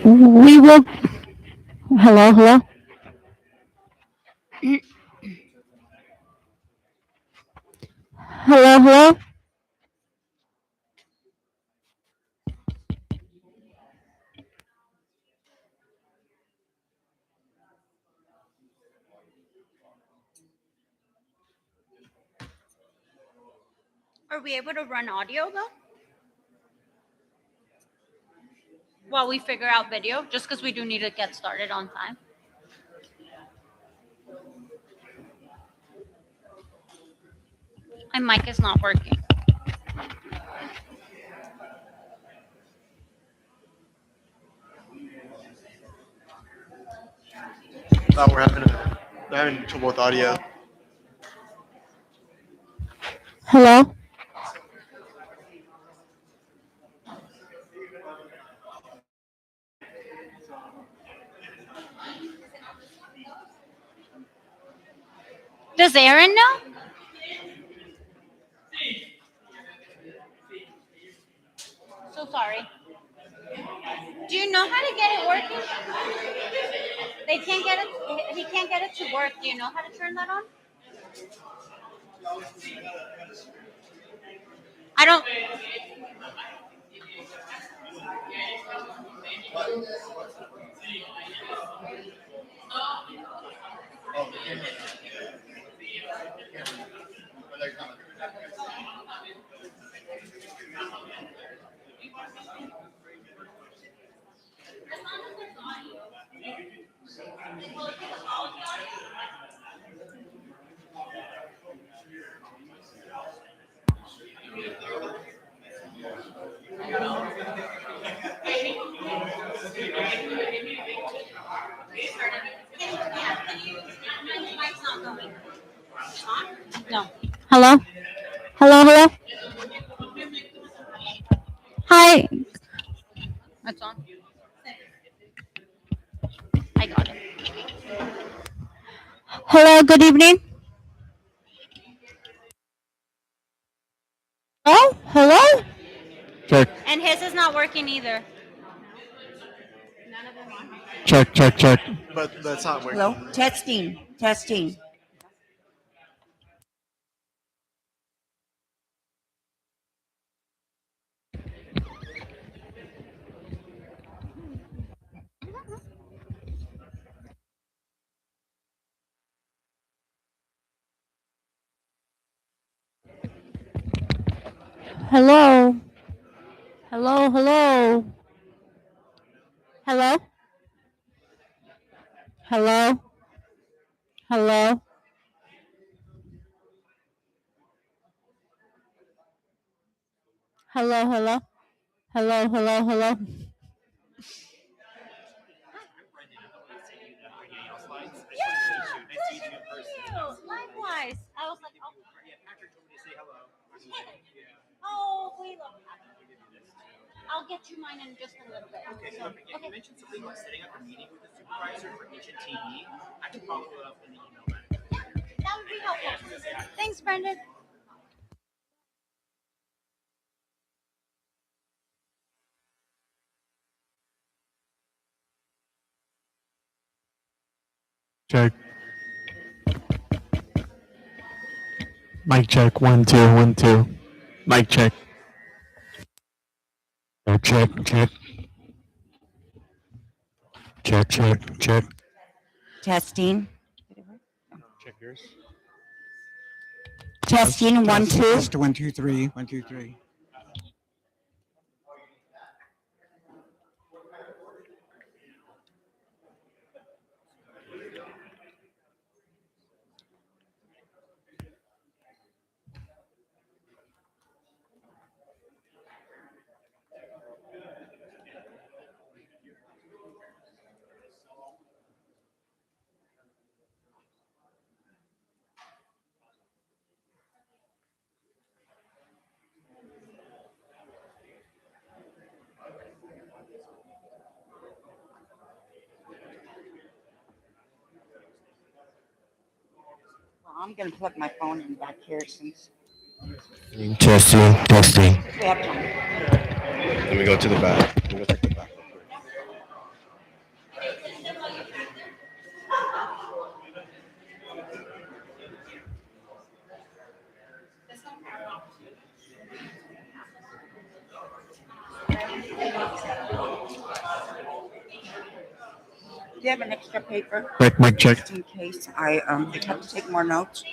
We will. Hello, hello. Hello, hello. Are we able to run audio though? While we figure out video, just because we do need to get started on time. My mic is not working. Thought we're having trouble with audio. Hello. Does Aaron know? So sorry. Do you know how to get it working? They can't get it. He can't get it to work. Do you know how to turn that on? I don't. No. Hello. Hello, hello. Hi. That's on. I got it. Hello. Good evening. Hello. Hello. Check, And his is not working either. check, check, check. But that's not working. Hello? Testing. Testing. Hello. Hello, hello. Hello. Hello. Hello. Hello, hello. Hello, hello, hello. Likewise. I was like, oh, we love I'll get you mine in just a little bit. Okay, perfect. Yeah, you mentioned something about setting up a meeting with the supervisor for HNTE. I can follow it up in the email then. That would be helpful. Thanks, Brendan. Check. Mic check. 1 2 1 2. Mic check. Check, check. Check, check, check. Testing. Check yours. Testing. 1 2. Test 1 2 3 1 2 3. Well, I'm going to plug my phone in back here since Testing, testing. we have time. Let me go to the back. Let me go check the back real quick. Do you have an extra paper? Mic check. Just in case I have to take more notes.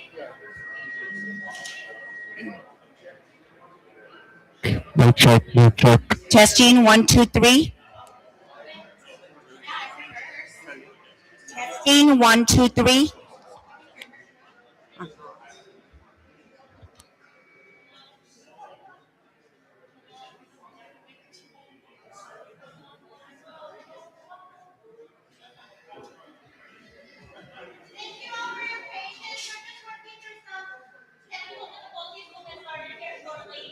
Mic check. Mic check. Testing 1, 2, 3. Testing 1, 2, 3. Thank you all for your patience. We're just working through some technical difficulties. We'll get started here shortly.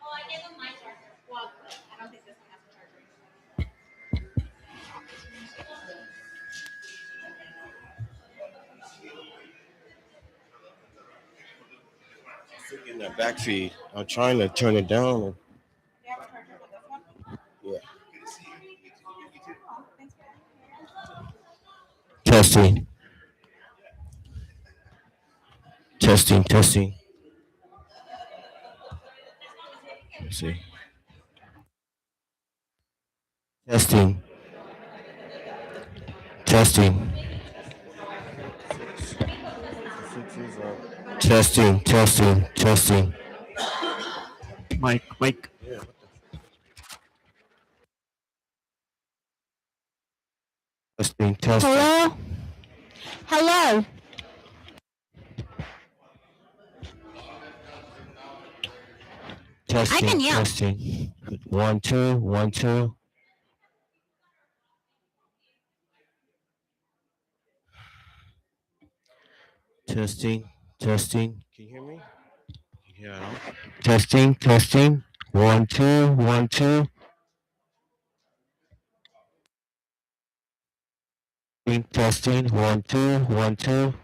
Oh, I gave them my charger. Well, I don't think this one has a charger. In that back feed. I'm trying to turn it down. Do you have a charger for this one? Yeah. Testing. Testing. Testing. Let's see. Testing. Testing. Testing. Testing. Testing. Mic. Testing. Testing. Hello? Hello? Testing. I can yell. Testing. 1, 2. 1, 2. Testing. Testing. Can you hear me? Yeah. Testing. Testing. 1, 2. 1, 2. Testing. 1, 2. 1, 2.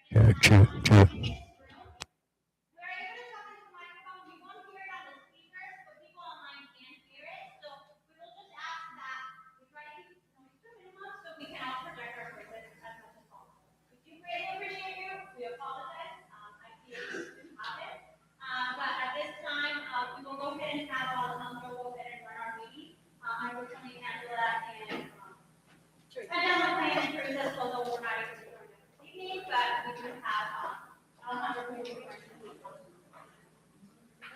Yeah, check, check. But at this time, we will go ahead and have we'll go ahead and run our meeting. Unfortunately, Angela and Angela planned and Teresa, although we're not able to join us this evening, but we do have Alejandro who will be joining us.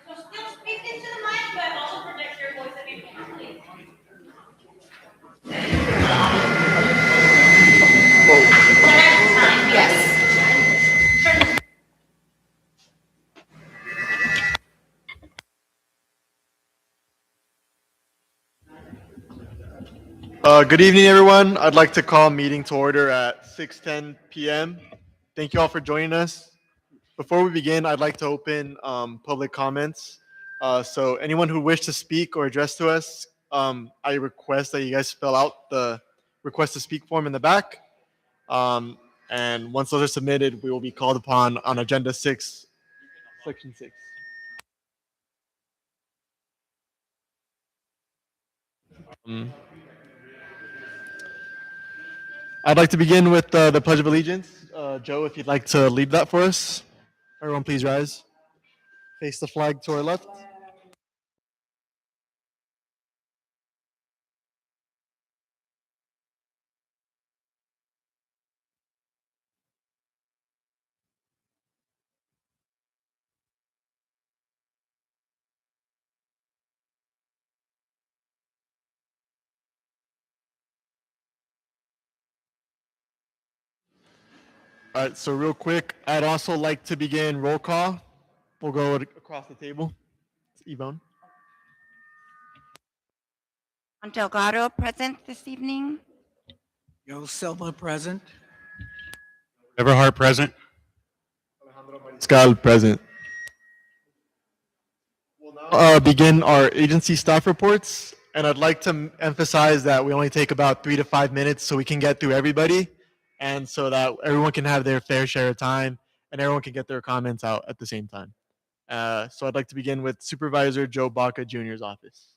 So still speak into the mic, but also project your voice if you can, please. Good evening, everyone. I'd like to call meeting to order at 6:10 p.m. Thank you all for joining us. Before we begin, I'd like to open public comments. So anyone who wishes to speak or address to us, I request that you guys fill out the request to speak form in the back. And once those are submitted, we will be called upon on Agenda 6, Section 6. I'd like to begin with the Pledge of Allegiance. Joe, if you'd like to lead that for us. Everyone, please rise. Face the flag to our left. All right, so real quick, I'd also like to begin roll call. We'll go across the table. It's Yvonne. Delgado present this evening. Yo Silva present. Everhart present. Scal present. We'll now begin our agency staff reports. And I'd like to emphasize that we only take about 3 to 5 minutes so we can get through everybody and so that everyone can have their fair share of time and everyone can get their comments out at the same time. So I'd like to begin with Supervisor Joe Baca Jr.'s office.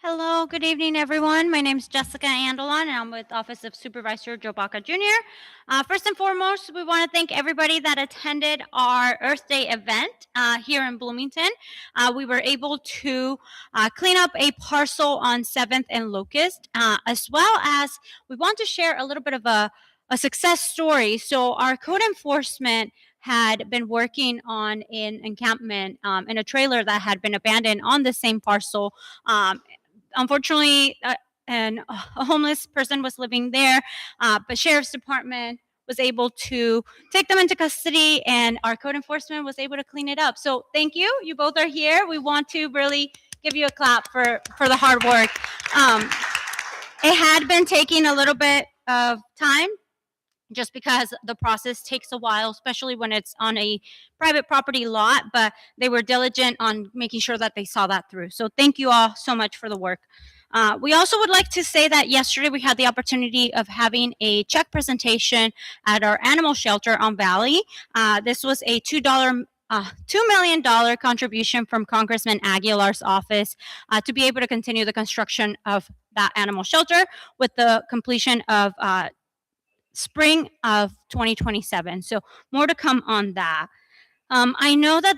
Hello, good evening, everyone. My name is Jessica Andelon, and I'm with Office of Supervisor Joe Baca Jr. First and foremost, we want to thank everybody that attended our Earth Day event here in Bloomington. We were able to clean up a parcel on 7th and Locust, as well as we want to share a little bit of a success story. So our code enforcement had been working on an encampment in a trailer that had been abandoned on the same parcel. Unfortunately, a homeless person was living there, but sheriff's department was able to take them into custody, and our code enforcement was able to clean it up. So thank you. You both are here. We want to really give you a clap for the hard work. It had been taking a little bit of time, just because the process takes a while, especially when it's on a private property lot, but they were diligent on making sure that they saw that through. So thank you all so much for the work. We also would like to say that yesterday we had the opportunity of having a check presentation at our animal shelter on Valley. This was a $2 million contribution from Congressman Aguilar's office to be able to continue the construction of that animal shelter with the completion of spring of 2027. So more to come on that. I know that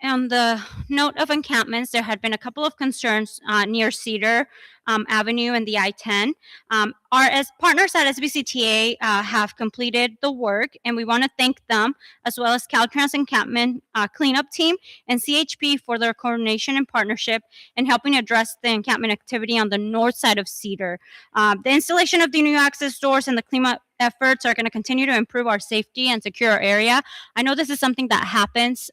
on the note of encampments, there had been a couple of concerns near Cedar Avenue and the I-10. Our as partners at SBCTA have completed the work, and we want to thank them, as well as Caltrans Encampment Cleanup Team and CHP for their coordination and partnership in helping address the encampment activity on the north side of Cedar. The installation of the new access doors and the cleanup efforts are going to continue to improve our safety and secure our area. I know this is something that happens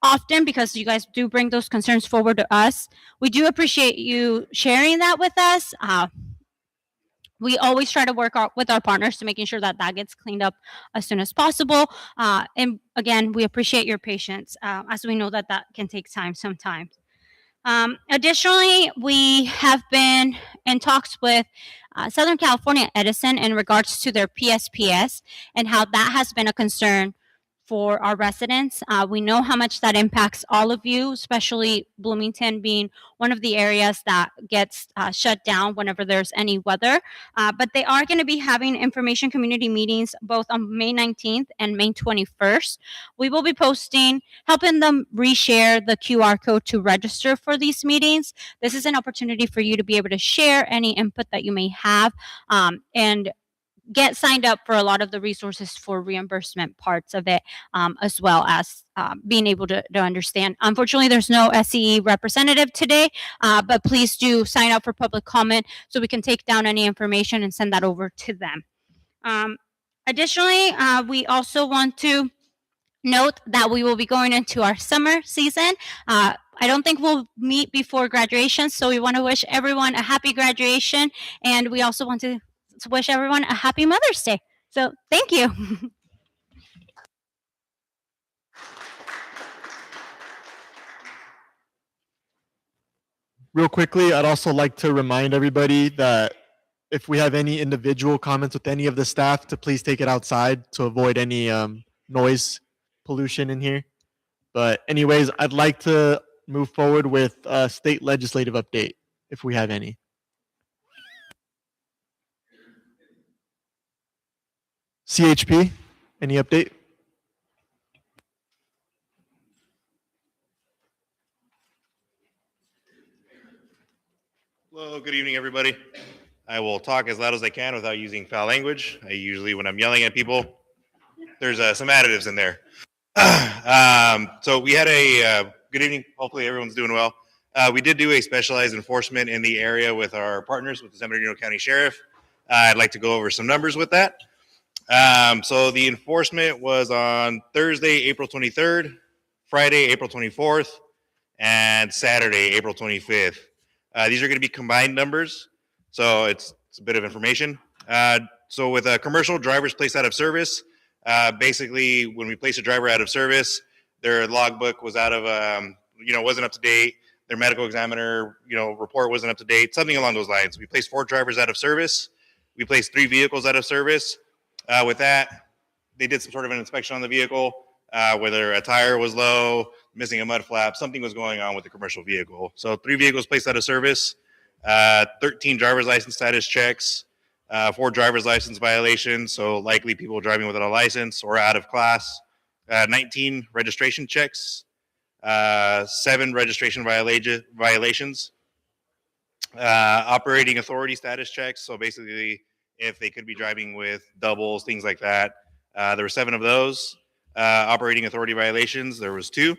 often because you guys do bring those concerns forward to us. We do appreciate you sharing that with us. We always try to work with our partners to making sure that that gets cleaned up as soon as possible. And again, we appreciate your patience as we know that that can take time sometimes. Additionally, we have been in talks with Southern California Edison in regards to their PSPS and how that has been a concern for our residents. We know how much that impacts all of you, especially Bloomington being one of the areas that gets shut down whenever there's any weather. But they are going to be having information community meetings both on May 19th and May 21st. We will be posting, helping them reshare the QR code to register for these meetings. This is an opportunity for you to be able to share any input that you may have and get signed up for a lot of the resources for reimbursement parts of it, as well as being able to understand. Unfortunately, there's no SCE representative today, but please do sign up for public comment so we can take down any information and send that over to them. Additionally, we also want to note that we will be going into our summer season. I don't think we'll meet before graduation, so we want to wish everyone a happy graduation, and we also want to wish everyone a happy Mother's Day. So thank you. Real quickly, I'd also like to remind everybody that if we have any individual comments with any of the staff, to please take it outside to avoid any noise pollution in here. But anyways, I'd like to move forward with a state legislative update, if we have any. CHP, any update? Hello, good evening, everybody. I will talk as loud as I can without using foul language. I usually, when I'm yelling at people, there's some additives in there. So we had a good evening. Hopefully everyone's doing well. We did do a specialized enforcement in the area with our partners with the San Bernardino County Sheriff. I'd like to go over some numbers with that. So the enforcement was on Thursday, April 23rd, Friday, April 24th, and Saturday, April 25th. These are going to be combined numbers, so it's a bit of information. So with a commercial drivers placed out of service, basically when we place a driver out of service, their logbook was out of, wasn't up to date. Their medical examiner, report wasn't up to date, something along those lines. We placed 4 drivers out of service. We placed 3 vehicles out of service. With that, they did some sort of an inspection on the vehicle, whether a tire was low, missing a mud flap, something was going on with the commercial vehicle. So 3 vehicles placed out of service, 13 driver's license status checks, 4 driver's license violations, so likely people driving without a license or out of class, 19 registration checks, 7 registration violations, operating authority status checks. So basically, if they could be driving with doubles, things like that. There were 7 of those. Operating authority violations, there was 2.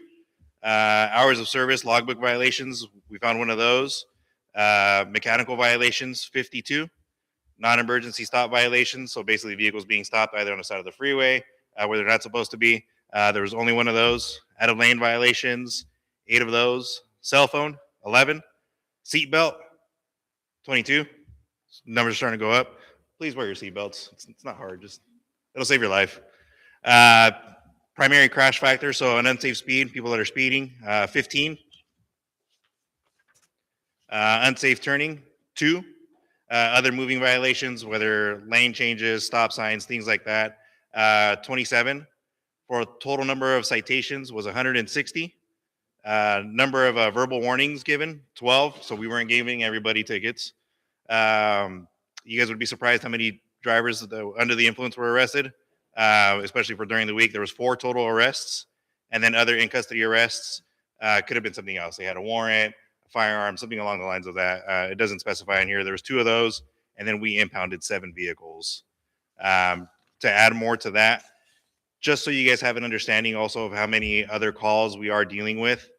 Hours of service, logbook violations, we found 1 of those. Mechanical violations, 52. Non-emergency stop violations, so basically vehicles being stopped either on the side of the freeway where they're not supposed to be. There was only 1 of those. Out of lane violations, 8 of those. Cell phone, 11. Seatbelt, 22. Numbers are starting to go up. Please wear your seatbelts. It's not hard. It'll save your life. Primary crash factor, so an unsafe speed, people that are speeding, 15. Unsafe turning, 2. Other moving violations, whether lane changes, stop signs, things like that, 27. For a total number of citations was 160. Number of verbal warnings given, 12. So we weren't giving everybody tickets. You guys would be surprised how many drivers under the influence were arrested, especially for during the week. There was 4 total arrests, and then other in custody arrests could have been something else. They had a warrant, a firearm, something along the lines of that. It doesn't specify in here. There was 2 of those, and then we impounded 7 vehicles. To add more to that, just so you guys have an understanding also of how many other calls we are dealing with.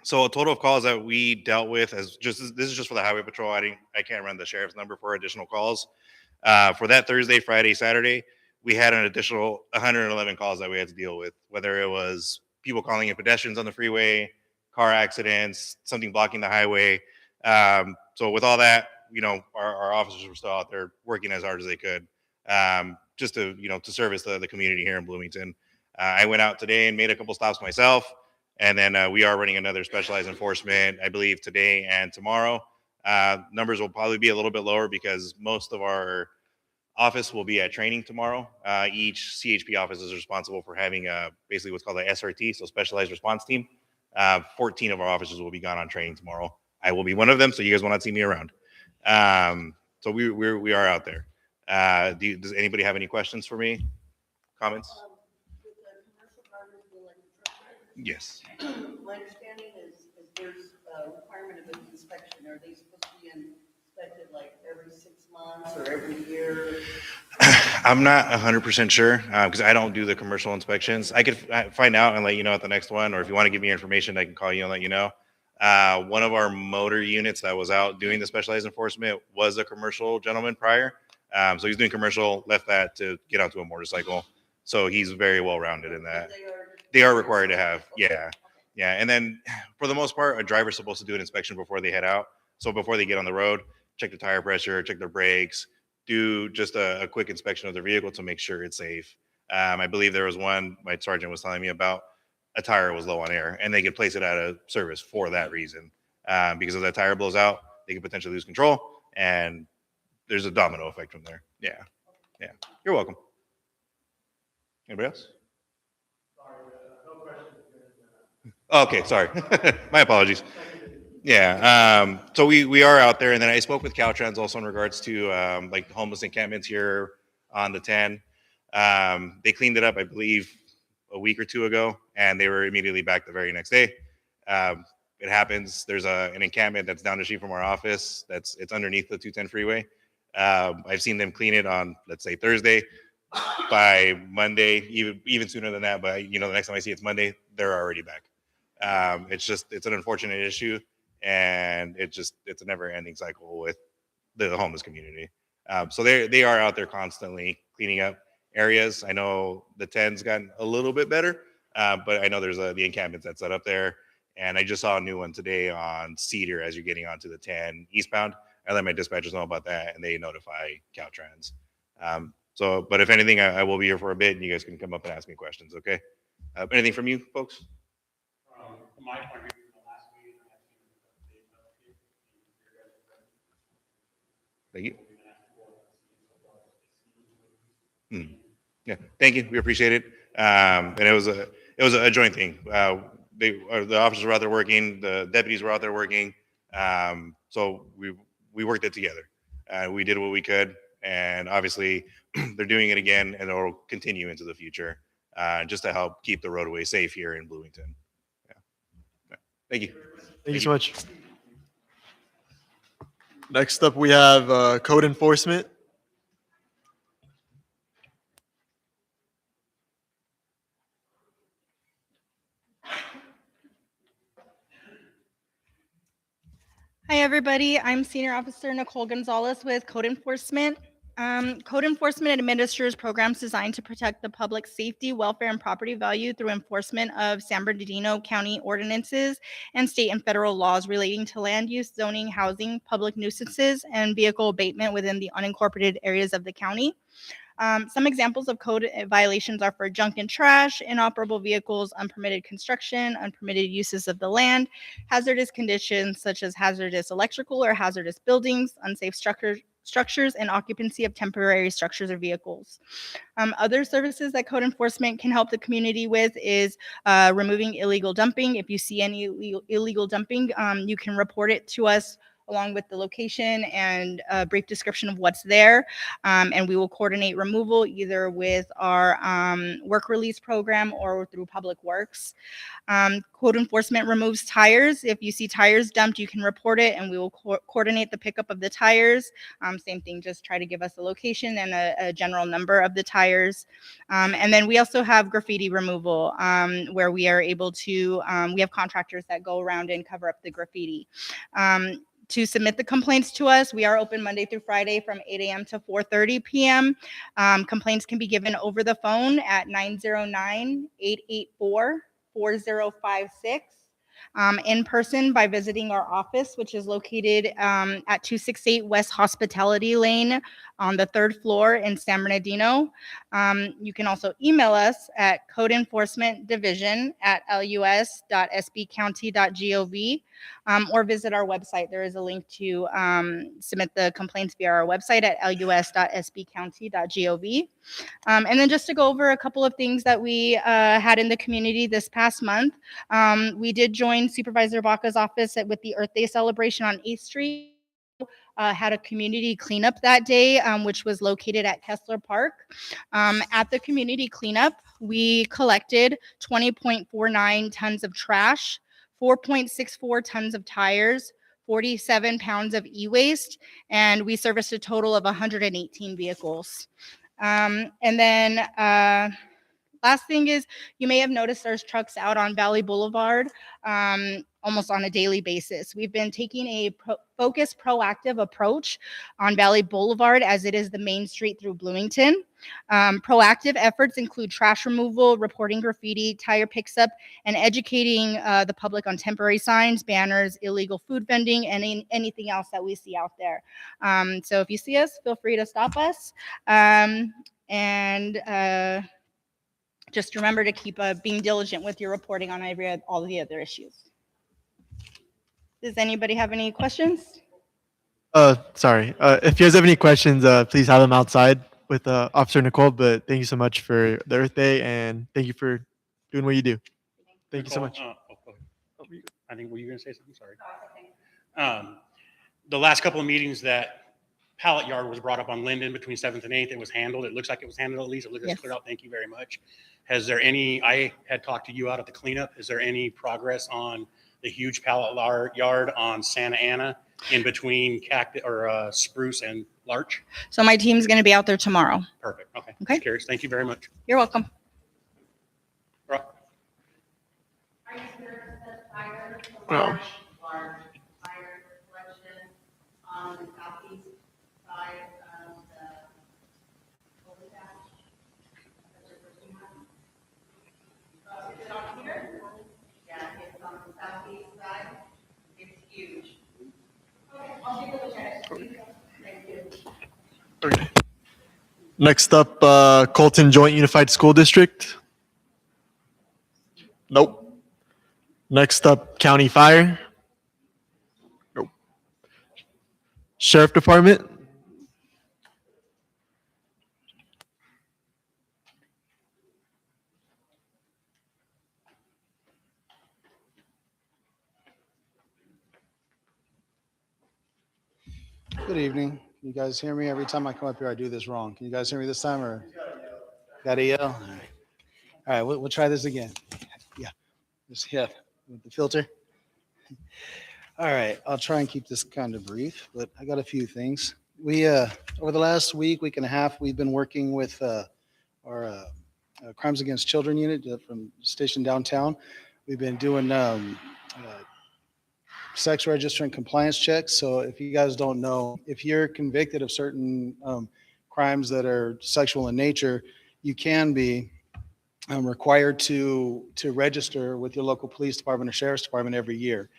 So a total of calls that we dealt with this is just for the highway patrol. I can't run the sheriff's number for additional calls. For that Thursday, Friday, Saturday, we had an additional 111 calls that we had to deal with, whether it was people calling in pedestrians on the freeway, car accidents, something blocking the highway. So with all that, our officers were still out there working as hard as they could, just to service the community here in Bloomington. I went out today and made a couple stops myself. And then we are running another specialized enforcement, I believe, today and tomorrow. Numbers will probably be a little bit lower because most of our office will be at training tomorrow. Each CHP office is responsible for having basically what's called a SRT, so specialized response team. 14 of our officers will be gone on training tomorrow. I will be one of them, so you guys will not see me around. So we are out there. Does anybody have any questions for me? Comments? Yes. My understanding is there's a requirement of an inspection. Are they supposed to be inspected like every 6 months or every year? I'm not 100% sure because I don't do the commercial inspections. I could find out and let you know at the next one, or if you want to give me information, I can call you and let you know. One of our motor units that was out doing the specialized enforcement was a commercial gentleman prior. So he's doing commercial, left that to get onto a motorcycle. So he's very well-rounded in that. They are required to have, yeah. And then for the most part, a driver's supposed to do an inspection before they head out. So before they get on the road, check the tire pressure, check their brakes, do just a quick inspection of their vehicle to make sure it's safe. I believe there was one my sergeant was telling me about, a tire was low on air, and they could place it out of service for that reason. Because if that tire blows out, they could potentially lose control, and there's a domino effect from there. Yeah. You're welcome. Anybody else? Okay, sorry. My apologies. Yeah. So we are out there, and then I spoke with Caltrans also in regards to like the homeless encampments here on the 10. They cleaned it up, I believe, a week or 2 ago, and they were immediately back the very next day. It happens. There's an encampment that's down the street from our office. It's underneath the 210 freeway. I've seen them clean it on, let's say, Thursday. By Monday, even sooner than that, but the next time I see it's Monday, they're already back. It's an unfortunate issue, and it's a never-ending cycle with the homeless community. So they are out there constantly cleaning up areas. I know the 10's gotten a little bit better, but I know there's the encampments that's set up there, and I just saw a new one today on Cedar as you're getting onto the 10 eastbound. I let my dispatchers know about that, and they notify Caltrans. But if anything, I will be here for a bit, and you guys can come up and ask me questions. Okay. Anything from you folks? From my point of view, from the last meeting, I have seen Thank you. Yeah, thank you. We appreciate it. And it was a joint thing. The officers were out there working, the deputies were out there working. So we worked it together. We did what we could, and obviously they're doing it again, and it'll continue into the future, just to help keep the roadway safe here in Bloomington. Yeah. Thank you. Thank you so much. Next up, we have code enforcement. Hi, everybody. I'm Senior Officer Nicole Gonzalez with Code Enforcement. Code Enforcement administers programs designed to protect the public safety, welfare, and property value through enforcement of San Bernardino County ordinances and state and federal laws relating to land use, zoning, housing, public nuisances, and vehicle abatement within the unincorporated areas of the county. Some examples of code violations are for junk and trash, inoperable vehicles, unpermitted construction, unpermitted uses of the land, hazardous conditions such as hazardous electrical or hazardous buildings, unsafe structures, and occupancy of temporary structures or vehicles. Other services that code enforcement can help the community with is removing illegal dumping. If you see any illegal dumping, you can report it to us along with the location and a brief description of what's there. And we will coordinate removal either with our work release program or through Public Works. Code enforcement removes tires. If you see tires dumped, you can report it and we will coordinate the pickup of the tires. Same thing, just try to give us a location and a general number of the tires. And then we also have graffiti removal where we are able to, we have contractors that go around and cover up the graffiti. To submit the complaints to us, we are open Monday through Friday from 8 a.m. to 4:30 p.m. Complaints can be given over the phone at 909-884-4056. In person by visiting our office, which is located at 268 West Hospitality Lane on the 3rd floor in San Bernardino. You can also email us at codeenforcement@lus.sbcounty.gov or visit our website. There is a link to submit the complaints via our website at lus.sbcounty.gov. And then just to go over a couple of things that we had in the community this past month, we did join Supervisor Baca's office with the Earth Day celebration on 8th Street. Had a community cleanup that day, which was located at Kessler Park. At the community cleanup, we collected 20.49 tons of trash, 4.64 tons of tires, 47 pounds of e-waste, and we serviced a total of 118 vehicles. And then last thing is, you may have noticed there's trucks out on Valley Boulevard almost on a daily basis. We've been taking a focused, proactive approach on Valley Boulevard as it is the main street through Bloomington. Proactive efforts include trash removal, reporting graffiti, tire picks up, and educating the public on temporary signs, banners, illegal food vending, and anything else that we see out there. So if you see us, feel free to stop us. Just remember to keep being diligent with your reporting on all the other issues. Does anybody have any questions? Sorry. If you guys have any questions, please have them outside with Officer Nicole. But thank you so much for the Earth Day, and thank you for doing what you do. Thank you so much. I think, were you going to say something? Sorry. The last couple of meetings that pallet yard was brought up on Linden between 7th and 8th, it was handled. It looks like it was handled at least. It looks like it's cleared out. Thank you very much. Has there I had talked to you out at the cleanup. Is there any progress on the huge pallet yard on Santa Ana in between spruce and larch? So my team's going to be out there tomorrow. Perfect. Okay. Okay. Just curious. Thank you very much. You're welcome. Oh. Large tire collection on the southeast side of the cul-de-sac. Is it on here? Yeah, it's on the southeast side. It's huge. Okay, I'll take a look at it. Next up, Colton Joint Unified School District. Nope. Next up, County Fire. Nope. Sheriff Department. Good evening. Can you guys hear me? Every time I come up here, I do this wrong. Can you guys hear me this time or? Gotta yell? All right, we'll try this again. Yeah, just with the filter. All right, I'll try and keep this kind of brief, but I got a few things. We, over the last week and a half, we've been working with our Crimes Against Children unit from stationed downtown. We've been doing sex registrant compliance checks. So if you guys don't know, if you're convicted of certain crimes that are sexual in nature, you can be required to register with your local police department or sheriff's department every year.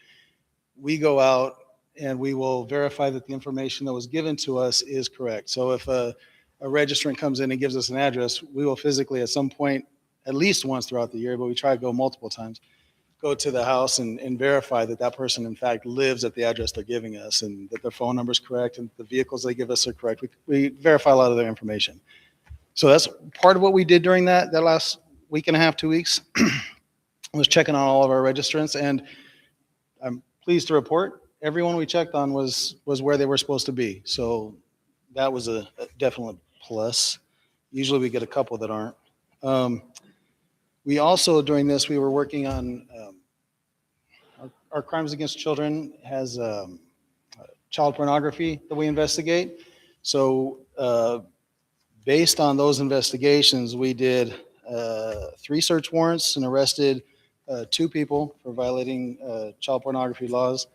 We go out and we will verify that the information that was given to us is correct. So if a registrant comes in and gives us an address, we will physically at some point, at least once throughout the year, but we try to go multiple times, go to the house and verify that that person in fact lives at the address they're giving us and that their phone number is correct and the vehicles they give us are correct. We verify a lot of their information. So that's part of what we did during that last week and a half, 2 weeks, was checking on all of our registrants. And I'm pleased to report everyone we checked on was where they were supposed to be. So that was a definite plus. Usually we get a couple that aren't. We also, during this, we were working on our Crimes Against Children has child pornography that we investigate. So based on those investigations, we did 3 search warrants and arrested 2 people for violating child pornography laws.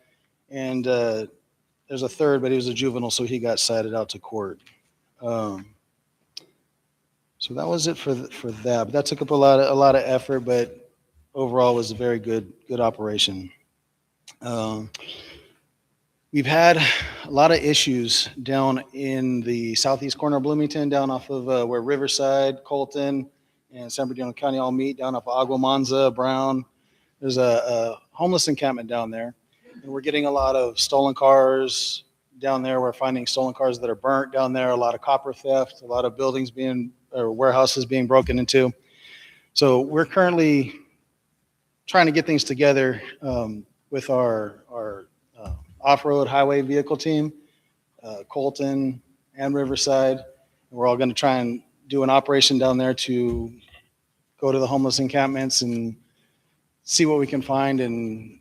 And there's a third, but he was a juvenile, so he got cited out to court. So that was it for that. But that took up a lot of effort, but overall was a very good operation. We've had a lot of issues down in the southeast corner of Bloomington, down off of where Riverside, Colton, and San Bernardino County all meet, down off of Aguamanza, Brown. There's a homeless encampment down there, and we're getting a lot of stolen cars down there. We're finding stolen cars that are burnt down there, a lot of copper theft, a lot of buildings or warehouses being broken into. So we're currently trying to get things together with our off-road highway vehicle team, Colton and Riverside. We're all going to try and do an operation down there to go to the homeless encampments and see what we can find and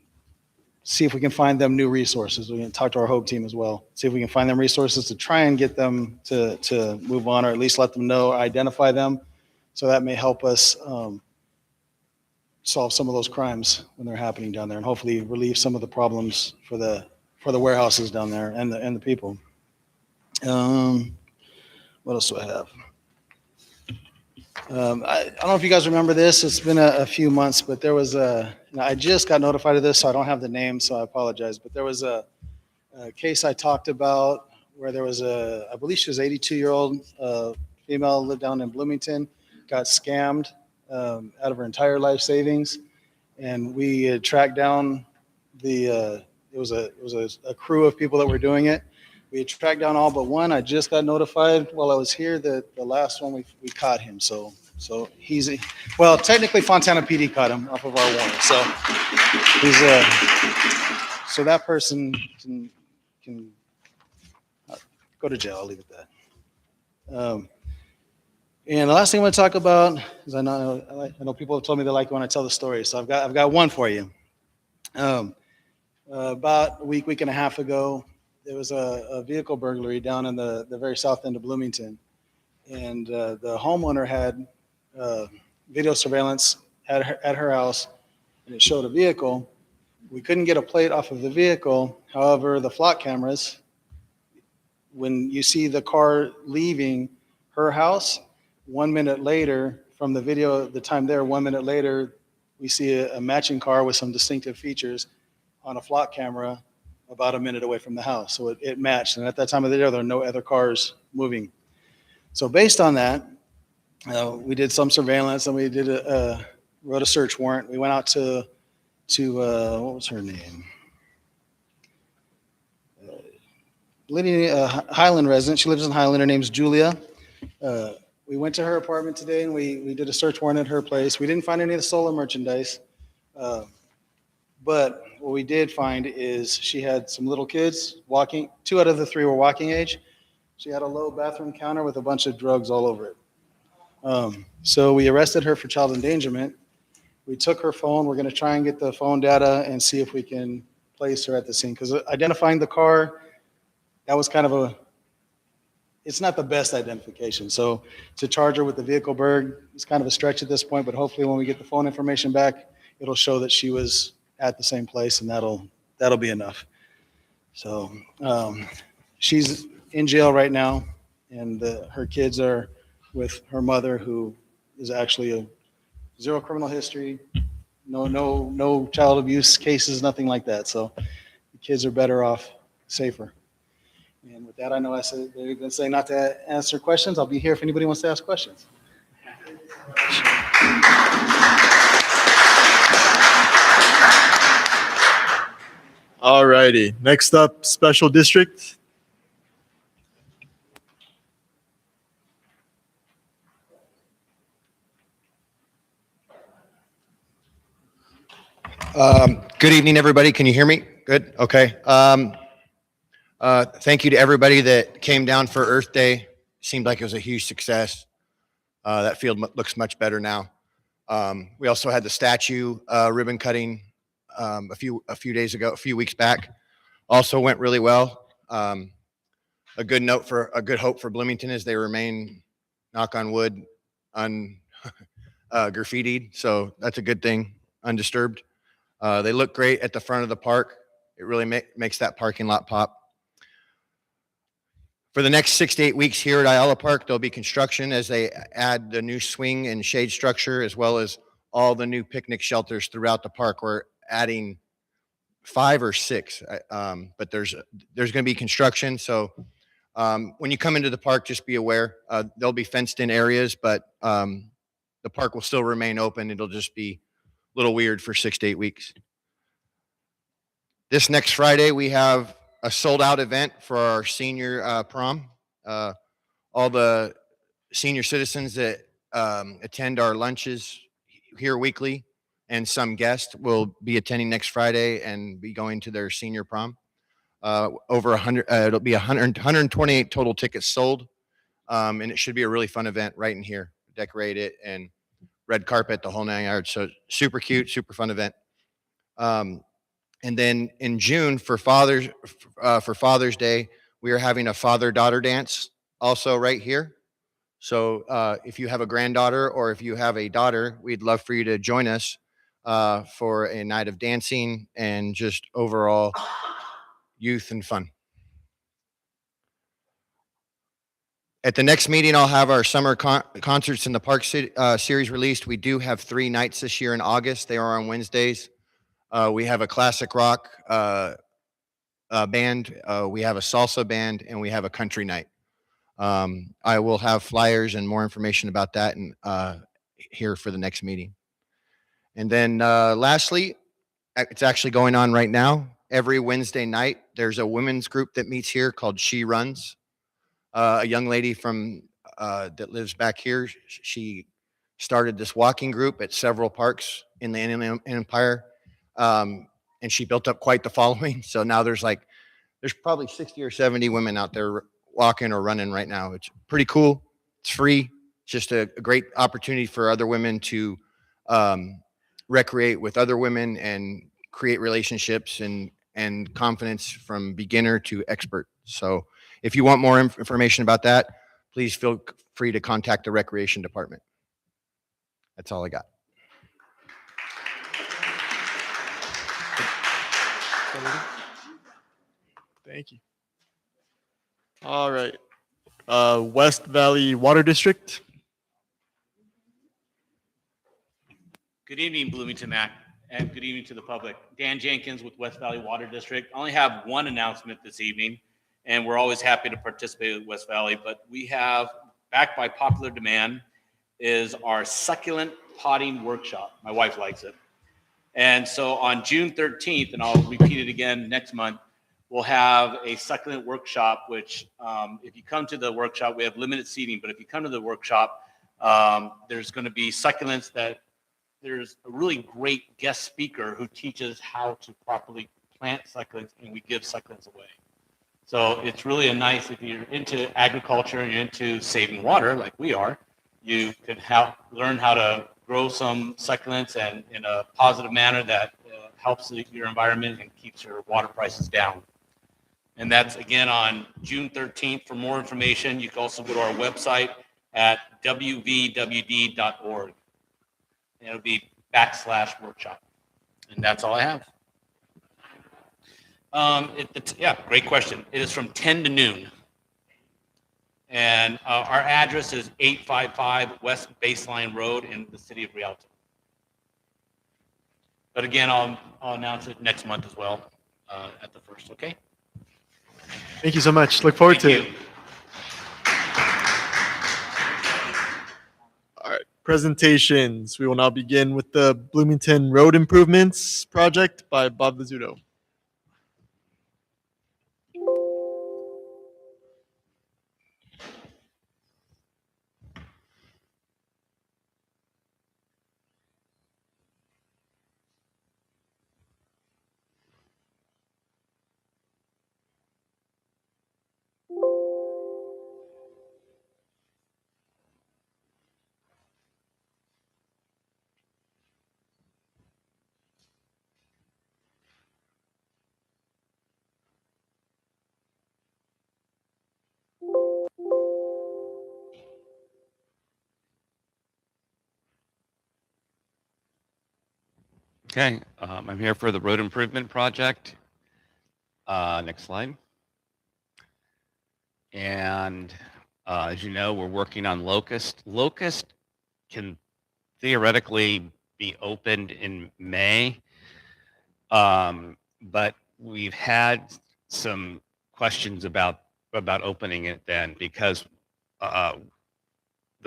see if we can find them new resources. We can talk to our Hope team as well, see if we can find them resources to try and get them to move on, or at least let them know, identify them. So that may help us solve some of those crimes when they're happening down there, and hopefully relieve some of the problems for the warehouses down there and the people. What else do I have? I don't know if you guys remember this. It's been a few months, but there was I just got notified of this, so I don't have the name, so I apologize. But there was a case I talked about where there was I believe she was 82-year-old female, lived down in Bloomington, got scammed out of her entire life savings. And we had tracked down it was a crew of people that were doing it. We had tracked down all but one. I just got notified while I was here that the last one we caught him. So he's technically Fontana PD caught him off of our warrant. So he's so that person can go to jail. I'll leave it at that. And the last thing I want to talk about is I know people have told me they like when I tell the story. So I've got one for you. About a week and a half ago, there was a vehicle burglary down in the very south end of Bloomington. And the homeowner had video surveillance at her house, and it showed a vehicle. We couldn't get a plate off of the vehicle. However, the flock cameras, when you see the car leaving her house, 1 minute later, from the video, the time there, 1 minute later, we see a matching car with some distinctive features on a flock camera about a minute away from the house. So it matched. And at that time of the day, there were no other cars moving. So based on that, we did some surveillance and we did wrote a search warrant. We went out to what was her name? Highland resident. She lives in Highland. Her name's Julia. We went to her apartment today and we did a search warrant at her place. We didn't find any of the stolen merchandise. But what we did find is she had some little kids walking. 2 out of the 3 were walking age. She had a low bathroom counter with a bunch of drugs all over it. So we arrested her for child endangerment. We took her phone. We're going to try and get the phone data and see if we can place her at the scene. Because identifying the car, that was kind of it's not the best identification. So to charge her with the vehicle burg is kind of a stretch at this point, but hopefully when we get the phone information back, it'll show that she was at the same place, and that'll be enough. So she's in jail right now, and her kids are with her mother, who is actually a 0 criminal history, no child abuse cases, nothing like that. So the kids are better off, safer. And with that, I know they're going to say not to answer questions. I'll be here if anybody wants to ask questions. All righty. Next up, special district. Good evening, everybody. Can you hear me? Good. Okay. Thank you to everybody that came down for Earth Day. Seemed like it was a huge success. That field looks much better now. We also had the statue ribbon cutting a few weeks back. Also went really well. A good hope for Bloomington is they remain, knock on wood, graffitied. So that's a good thing, undisturbed. They look great at the front of the park. It really makes that parking lot pop. For the next 6 to 8 weeks here at Ayala Park, there'll be construction as they add the new swing and shade structure, as well as all the new picnic shelters throughout the park. We're adding 5 or 6, but there's going to be construction. So when you come into the park, just be aware. There'll be fenced in areas, but the park will still remain open. It'll just be a little weird for 6 to 8 weeks. This next Friday, we have a sold out event for our senior prom. All the senior citizens that attend our lunches here weekly and some guests will be attending next Friday and be going to their senior prom. Over 100, it'll be 128 total tickets sold. And it should be a really fun event right in here. Decorate it and red carpet, the whole 9 yards. So super cute, super fun event. And then in June for Father's Day, we are having a father-daughter dance also right here. So if you have a granddaughter or if you have a daughter, we'd love for you to join us for a night of dancing and just overall youth and fun. At the next meeting, I'll have our summer concerts in the park series released. We do have 3 nights this year in August. They are on Wednesdays. We have a classic rock band, we have a salsa band, and we have a country night. I will have flyers and more information about that here for the next meeting. And then lastly, it's actually going on right now. Every Wednesday night, there's a women's group that meets here called She Runs. A young lady from that lives back here, she started this walking group at several parks in the Inland Empire. And she built up quite the following. So now there's probably 60 or 70 women out there walking or running right now. It's pretty cool. It's free. It's just a great opportunity for other women to recreate with other women and create relationships and confidence from beginner to expert. So if you want more information about that, please feel free to contact the recreation department. That's all I got. Thank you. All right. West Valley Water District. Good evening, Bloomington MAC, and good evening to the public. Dan Jenkins with West Valley Water District. I only have one announcement this evening, and we're always happy to participate with West Valley, but we have backed by popular demand, is our succulent potting workshop. My wife likes it. And so on June 13th, and I'll repeat it again next month, we'll have a succulent workshop, which if you come to the workshop, we have limited seating, but if you come to the workshop, there's going to be succulents that there's a really great guest speaker who teaches how to properly plant succulents, and we give succulents away. So it's really a nice, if you're into agriculture and you're into saving water like we are, you can learn how to grow some succulents and in a positive manner that helps your environment and keeps your water prices down. And that's again on June 13th. For more information, you can also go to our website at wvwd.org. And it'll be /workshop. And that's all I have. Yeah, great question. It is from 10 to noon. And our address is 855 West Baseline Road in the city of Rialto. But again, I'll announce it next month as well at the first, okay? Thank you so much. Look forward to it. All right, presentations. We will now begin with the Bloomington Road Improvements Project by Bob Vizzuto. Okay, I'm here for the road improvement project. Next slide. And as you know, we're working on Locust. Locust can theoretically be opened in May, but we've had some questions about opening it then because the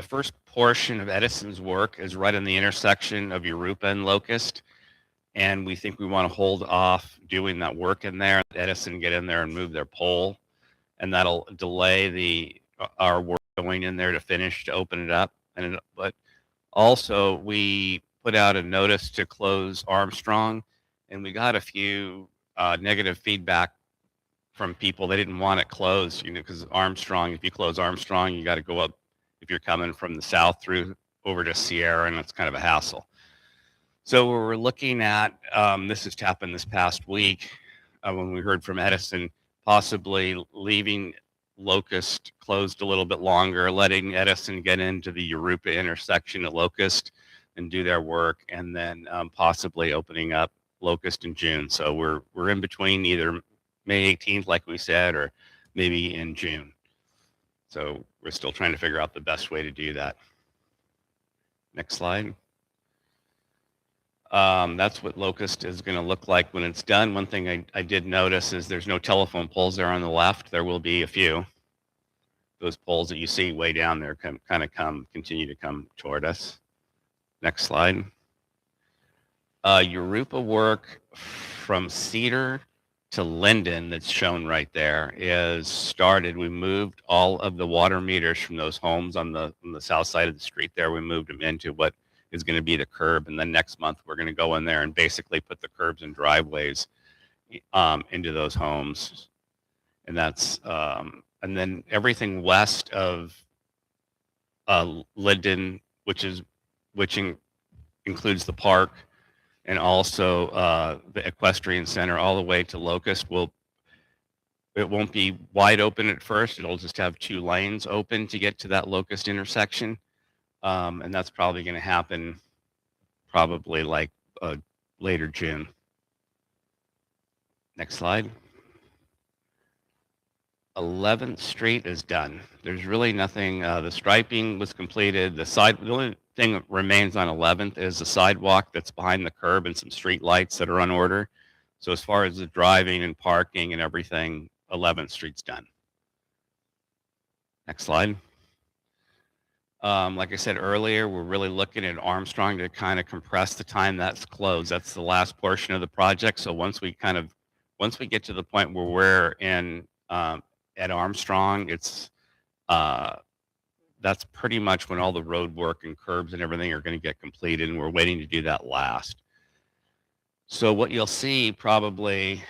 first portion of Edison's work is right in the intersection of Europa and Locust. And we think we want to hold off doing that work in there. Edison get in there and move their pole, and that'll delay our work going in there to finish to open it up. But also we put out a notice to close Armstrong, and we got a few negative feedback from people. They didn't want it closed, because Armstrong, if you close Armstrong, you got to go up if you're coming from the south through over to Sierra, and it's kind of a hassle. So we're looking at, this has happened this past week when we heard from Edison, possibly leaving Locust closed a little bit longer, letting Edison get into the Europa intersection at Locust and do their work, and then possibly opening up Locust in June. So we're in between either May 18th, like we said, or maybe in June. So we're still trying to figure out the best way to do that. Next slide. That's what Locust is going to look like when it's done. One thing I did notice is there's no telephone poles there on the left. There will be a few. Those poles that you see way down there continue to come toward us. Next slide. Europa work from Cedar to Linden that's shown right there is started. We moved all of the water meters from those homes on the south side of the street there. We moved them into what is going to be the curb, and then next month we're going to go in there and basically put the curbs and driveways into those homes, and that's and then everything west of Linden, which includes the park and also the equestrian center all the way to Locust. It won't be wide open at first. It'll just have 2 lanes open to get to that Locust intersection. And that's probably going to happen probably like later June. Next slide. 11th Street is done. There's really nothing. The striping was completed. The only thing that remains on 11th is the sidewalk that's behind the curb and some street lights that are on order. So as far as the driving and parking and everything, 11th Street's done. Next slide. Like I said earlier, we're really looking at Armstrong to kind of compress the time that's closed. That's the last portion of the project. So once we get to the point where we're in at Armstrong, that's pretty much when all the road work and curbs and everything are going to get completed, and we're waiting to do that last. So what you'll see probably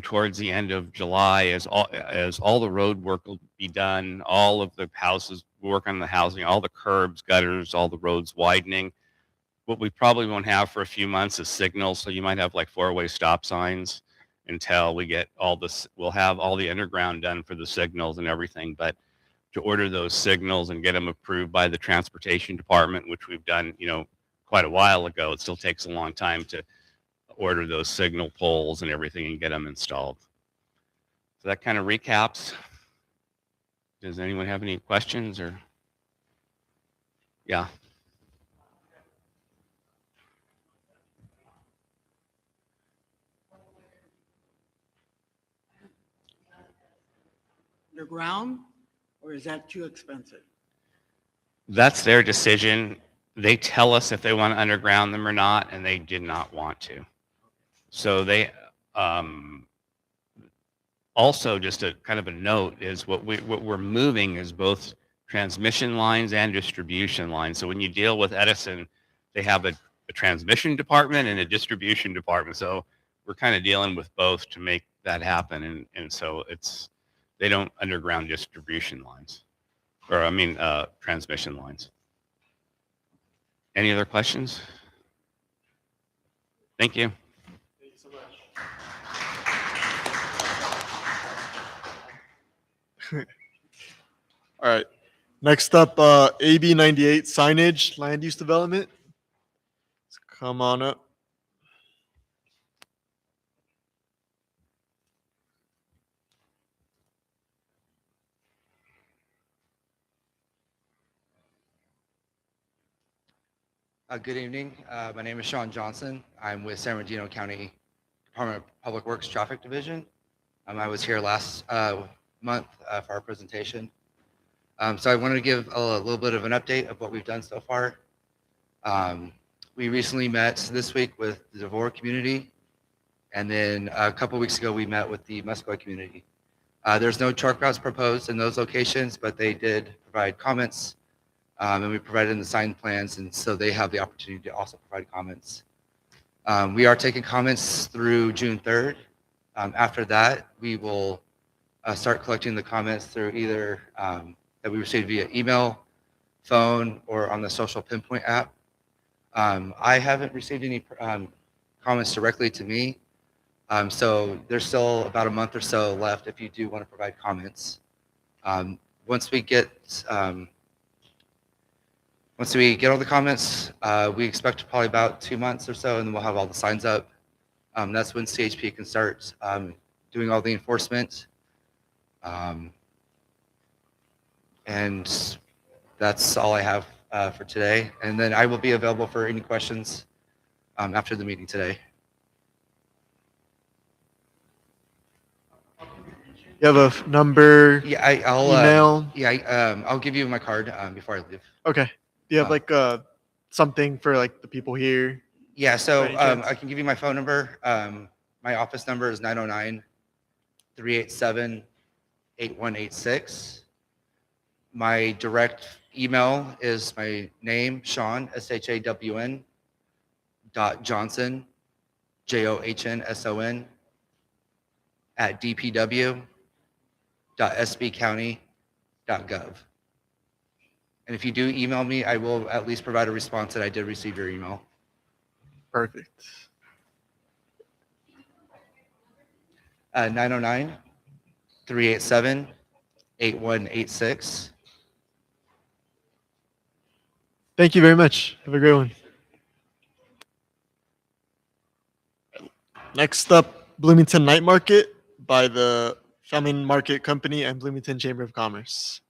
towards the end of July is all the road work will be done, all of the houses, work on the housing, all the curbs, gutters, all the roads widening. What we probably won't have for a few months is signals. So you might have like 4-way stop signs until we get all this. We'll have all the underground done for the signals and everything, but to order those signals and get them approved by the transportation department, which we've done, quite a while ago, it still takes a long time to order those signal poles and everything and get them installed. So that kind of recaps. Does anyone have any questions or? Yeah. Underground, or is that too expensive? That's their decision. They tell us if they want to underground them or not, and they did not want to. So they also, just a kind of a note, is what we're moving is both transmission lines and distribution lines. So when you deal with Edison, they have a transmission department and a distribution department. So we're kind of dealing with both to make that happen. And so they don't underground distribution lines, or transmission lines. Any other questions? Thank you. Thank you so much. All right. Next up, AB 98 signage, land use development. Let's come on up. Good evening. My name is Sean Johnson. I'm with San Bernardino County Department of Public Works Traffic Division. I was here last month for our presentation. So I wanted to give a little bit of an update of what we've done so far. We recently met this week with the Devore community, and then a couple weeks ago we met with the Muscoy community. There's no truck routes proposed in those locations, but they did provide comments. And we provided in the sign plans, and so they have the opportunity to also provide comments. We are taking comments through June 3rd. After that, we will start collecting the comments through either that we received via email, phone, or on the social pinpoint app. I haven't received any comments directly to me, so there's still about a month or so left if you do want to provide comments. Once we get all the comments, we expect probably about 2 months or so, and then we'll have all the signs up. That's when CHP can start doing all the enforcement. And that's all I have for today. And then I will be available for any questions after the meeting today. You have a number? Yeah, I'll email? I'll give you my card before I leave. Okay. Do you have like something for like the people here? Yeah, so By any chance? I can give you my phone number. My office number is 909-387-8186. My direct email is my name, Sean, SHAWN, .Johnson, JOHNSON, @dpw.sbcounty.gov. And if you do email me, I will at least provide a response that I did receive your email. Perfect. 909-387-8186. Thank you very much. Have a great one. Next up, Bloomington Night Market by the Shaman Market Company and Bloomington Chamber of Commerce.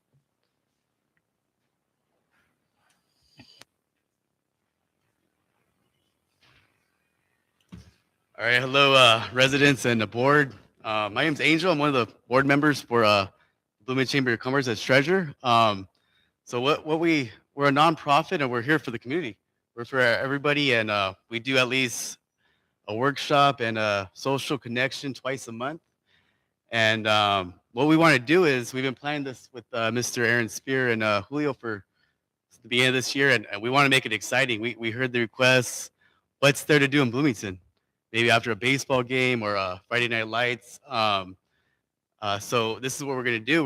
All right, hello, residents and the board. My name's Angel. I'm one of the board members for Bloomington Chamber of Commerce as treasurer. So what we we're a nonprofit and we're here for the community. We're for everybody, and we do at least a workshop and a social connection twice a month. And what we want to do is we've been planning this with Mr. Aaron Spear and Julio for the beginning of this year, and we want to make it exciting. We heard the requests. What's there to do in Bloomington? Maybe after a baseball game or Friday Night Lights. So this is what we're gonna do.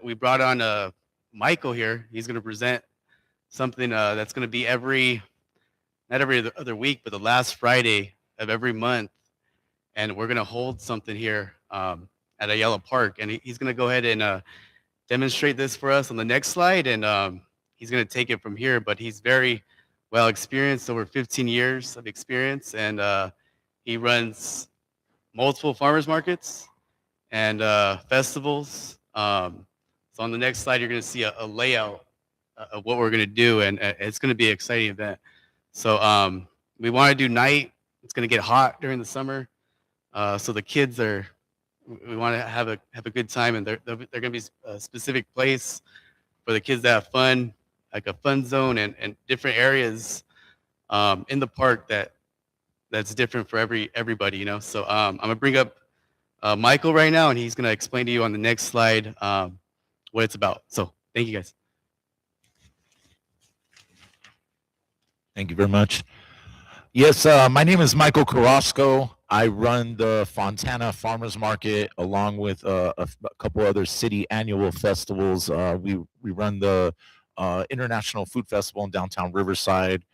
We brought on Michael here. He's gonna present something that's gonna be not every other week, but the last Friday of every month, and we're gonna hold something here at Ayala Park, and he's gonna go ahead and demonstrate this for us on the next slide, and he's gonna take it from here. But he's very well experienced, over 15 years of experience, and he runs multiple farmers markets and festivals. So on the next slide, you're going to see a layout of what we're going to do, and it's going to be an exciting event. So we want to do night. It's going to get hot during the summer, so the kids we want to have a good time, and they're going to be a specific place for the kids to have fun, like a fun zone and different areas in the park that's different for everybody, you know. So I'm gonna bring up Michael right now, and he's gonna explain to you on the next slide what it's about. So thank you guys. Thank you very much. Yes, my name is Michael Carrasco. I run the Fontana Farmers Market along with a couple other city annual festivals. We run the International Food Festival in downtown Riverside.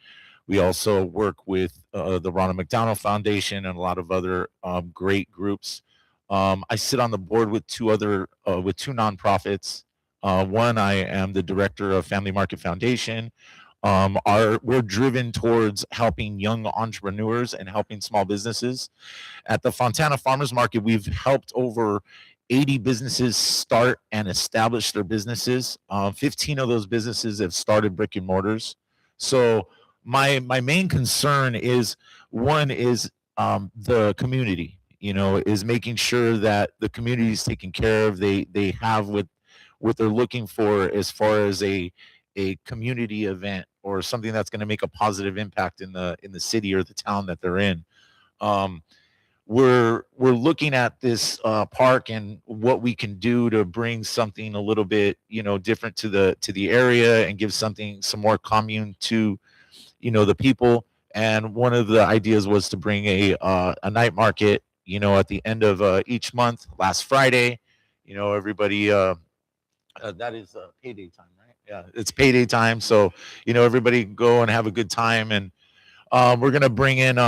We also work with the Ronald McDonald Foundation and a lot of other great groups. I sit on the board with two nonprofits. One, I am the director of Family Market Foundation. We're driven towards helping young entrepreneurs and helping small businesses. At the Fontana Farmers Market, we've helped over 80 businesses start and establish their businesses. 15 of those businesses have started brick and mortars. So my main concern is, one is the community, is making sure that the community is taken care of. They have what they're looking for as far as a community event or something that's going to make a positive impact in the city or the town that they're in. We're looking at this park and what we can do to bring something a little bit different to the area and give some more commune to the people. And one of the ideas was to bring a night market at the end of each month, last Friday. Everybody that is payday time, right? Yeah, it's payday time, so everybody go and have a good time. And we're gonna bring in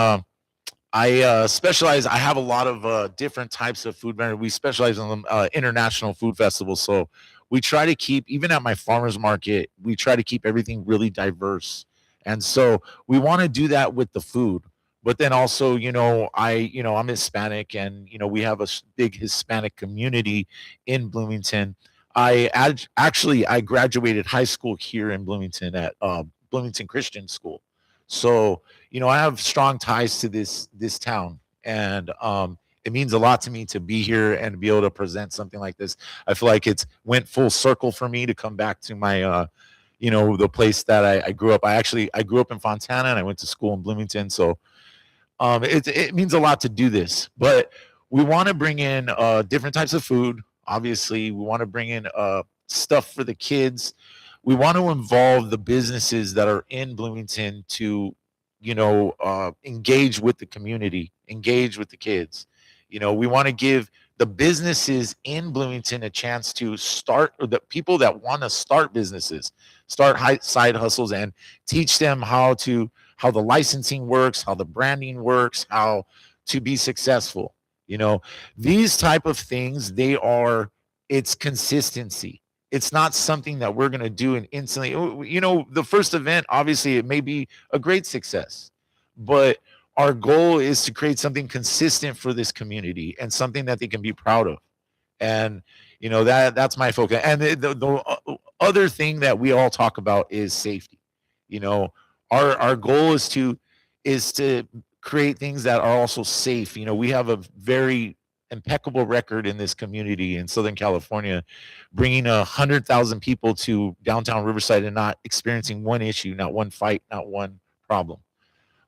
I specialize. I have a lot of different types of food vendors. We specialize in international food festivals. So we try to keep, even at my farmers market, we try to keep everything really diverse. And so we want to do that with the food. But then also, I'm Hispanic, and we have a big Hispanic community in Bloomington. I graduated high school here in Bloomington at Bloomington Christian School. So, I have strong ties to this town, and it means a lot to me to be here and be able to present something like this. I feel like it's went full circle for me to come back to my, the place that I grew up. I grew up in Fontana, and I went to school in Bloomington. So it means a lot to do this. But we want to bring in different types of food. Obviously, we want to bring in stuff for the kids. We want to involve the businesses that are in Bloomington to, engage with the community, engage with the kids. We want to give the businesses in Bloomington a chance to start, or the people that want to start businesses, start side hustles, and teach them how the licensing works, how the branding works, how to be successful. These type of things, it's consistency. It's not something that we're going to do and instantly, the first event, obviously it may be a great success, but our goal is to create something consistent for this community and something that they can be proud of. And, that's my focus. And the other thing that we all talk about is safety. Our goal is to create things that are also safe. We have a very impeccable record in this community in Southern California, bringing 100,000 people to downtown Riverside and not experiencing one issue, not one fight, not one problem.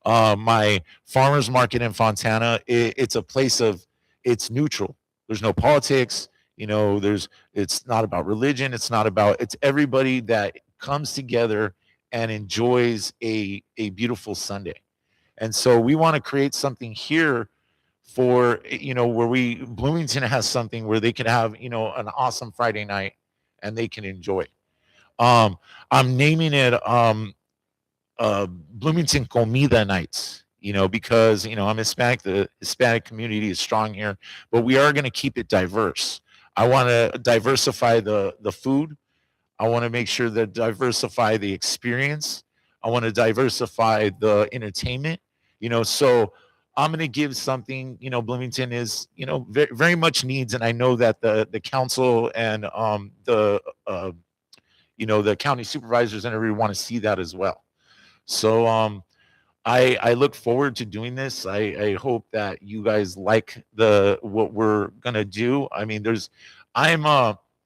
My farmers market in Fontana, it's a place of, it's neutral. There's no politics, it's not about religion. It's everybody that comes together and enjoys a beautiful Sunday. And so we want to create something here for, where Bloomington has something where they can have, an awesome Friday night and they can enjoy. I'm naming it, Bloomington Comida Nights, because, I'm Hispanic. The Hispanic community is strong here, but we are going to keep it diverse. I want to diversify the food. I want to make sure that diversify the experience. I want to diversify the entertainment, so I'm going to give something, Bloomington is, very, very much needs. And I know that the council and the county supervisors and everybody want to see that as well. So I look forward to doing this. I hope that you guys like what we're gonna do. I mean, I'm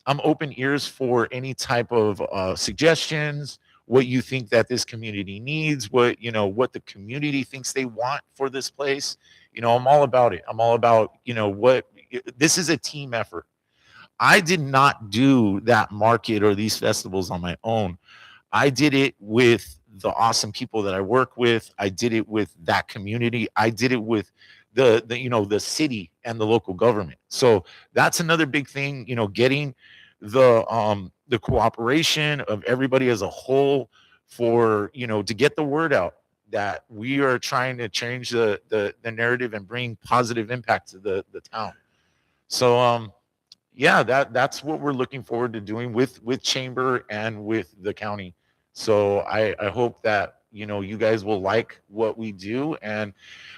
open ears for any type of suggestions, what you think that this community needs, what the community thinks they want for this place. I'm all about it. I'm all about, this is a team effort. I did not do that market or these festivals on my own. I did it with the awesome people that I work with. I did it with that community. I did it with the city and the local government. So that's another big thing, getting the cooperation of everybody as a whole for, to get the word out that we are trying to change the narrative and bring positive impact to the town. So yeah, that's what we're looking forward to doing with Chamber and with the county. So I hope that, you guys will like what we do. And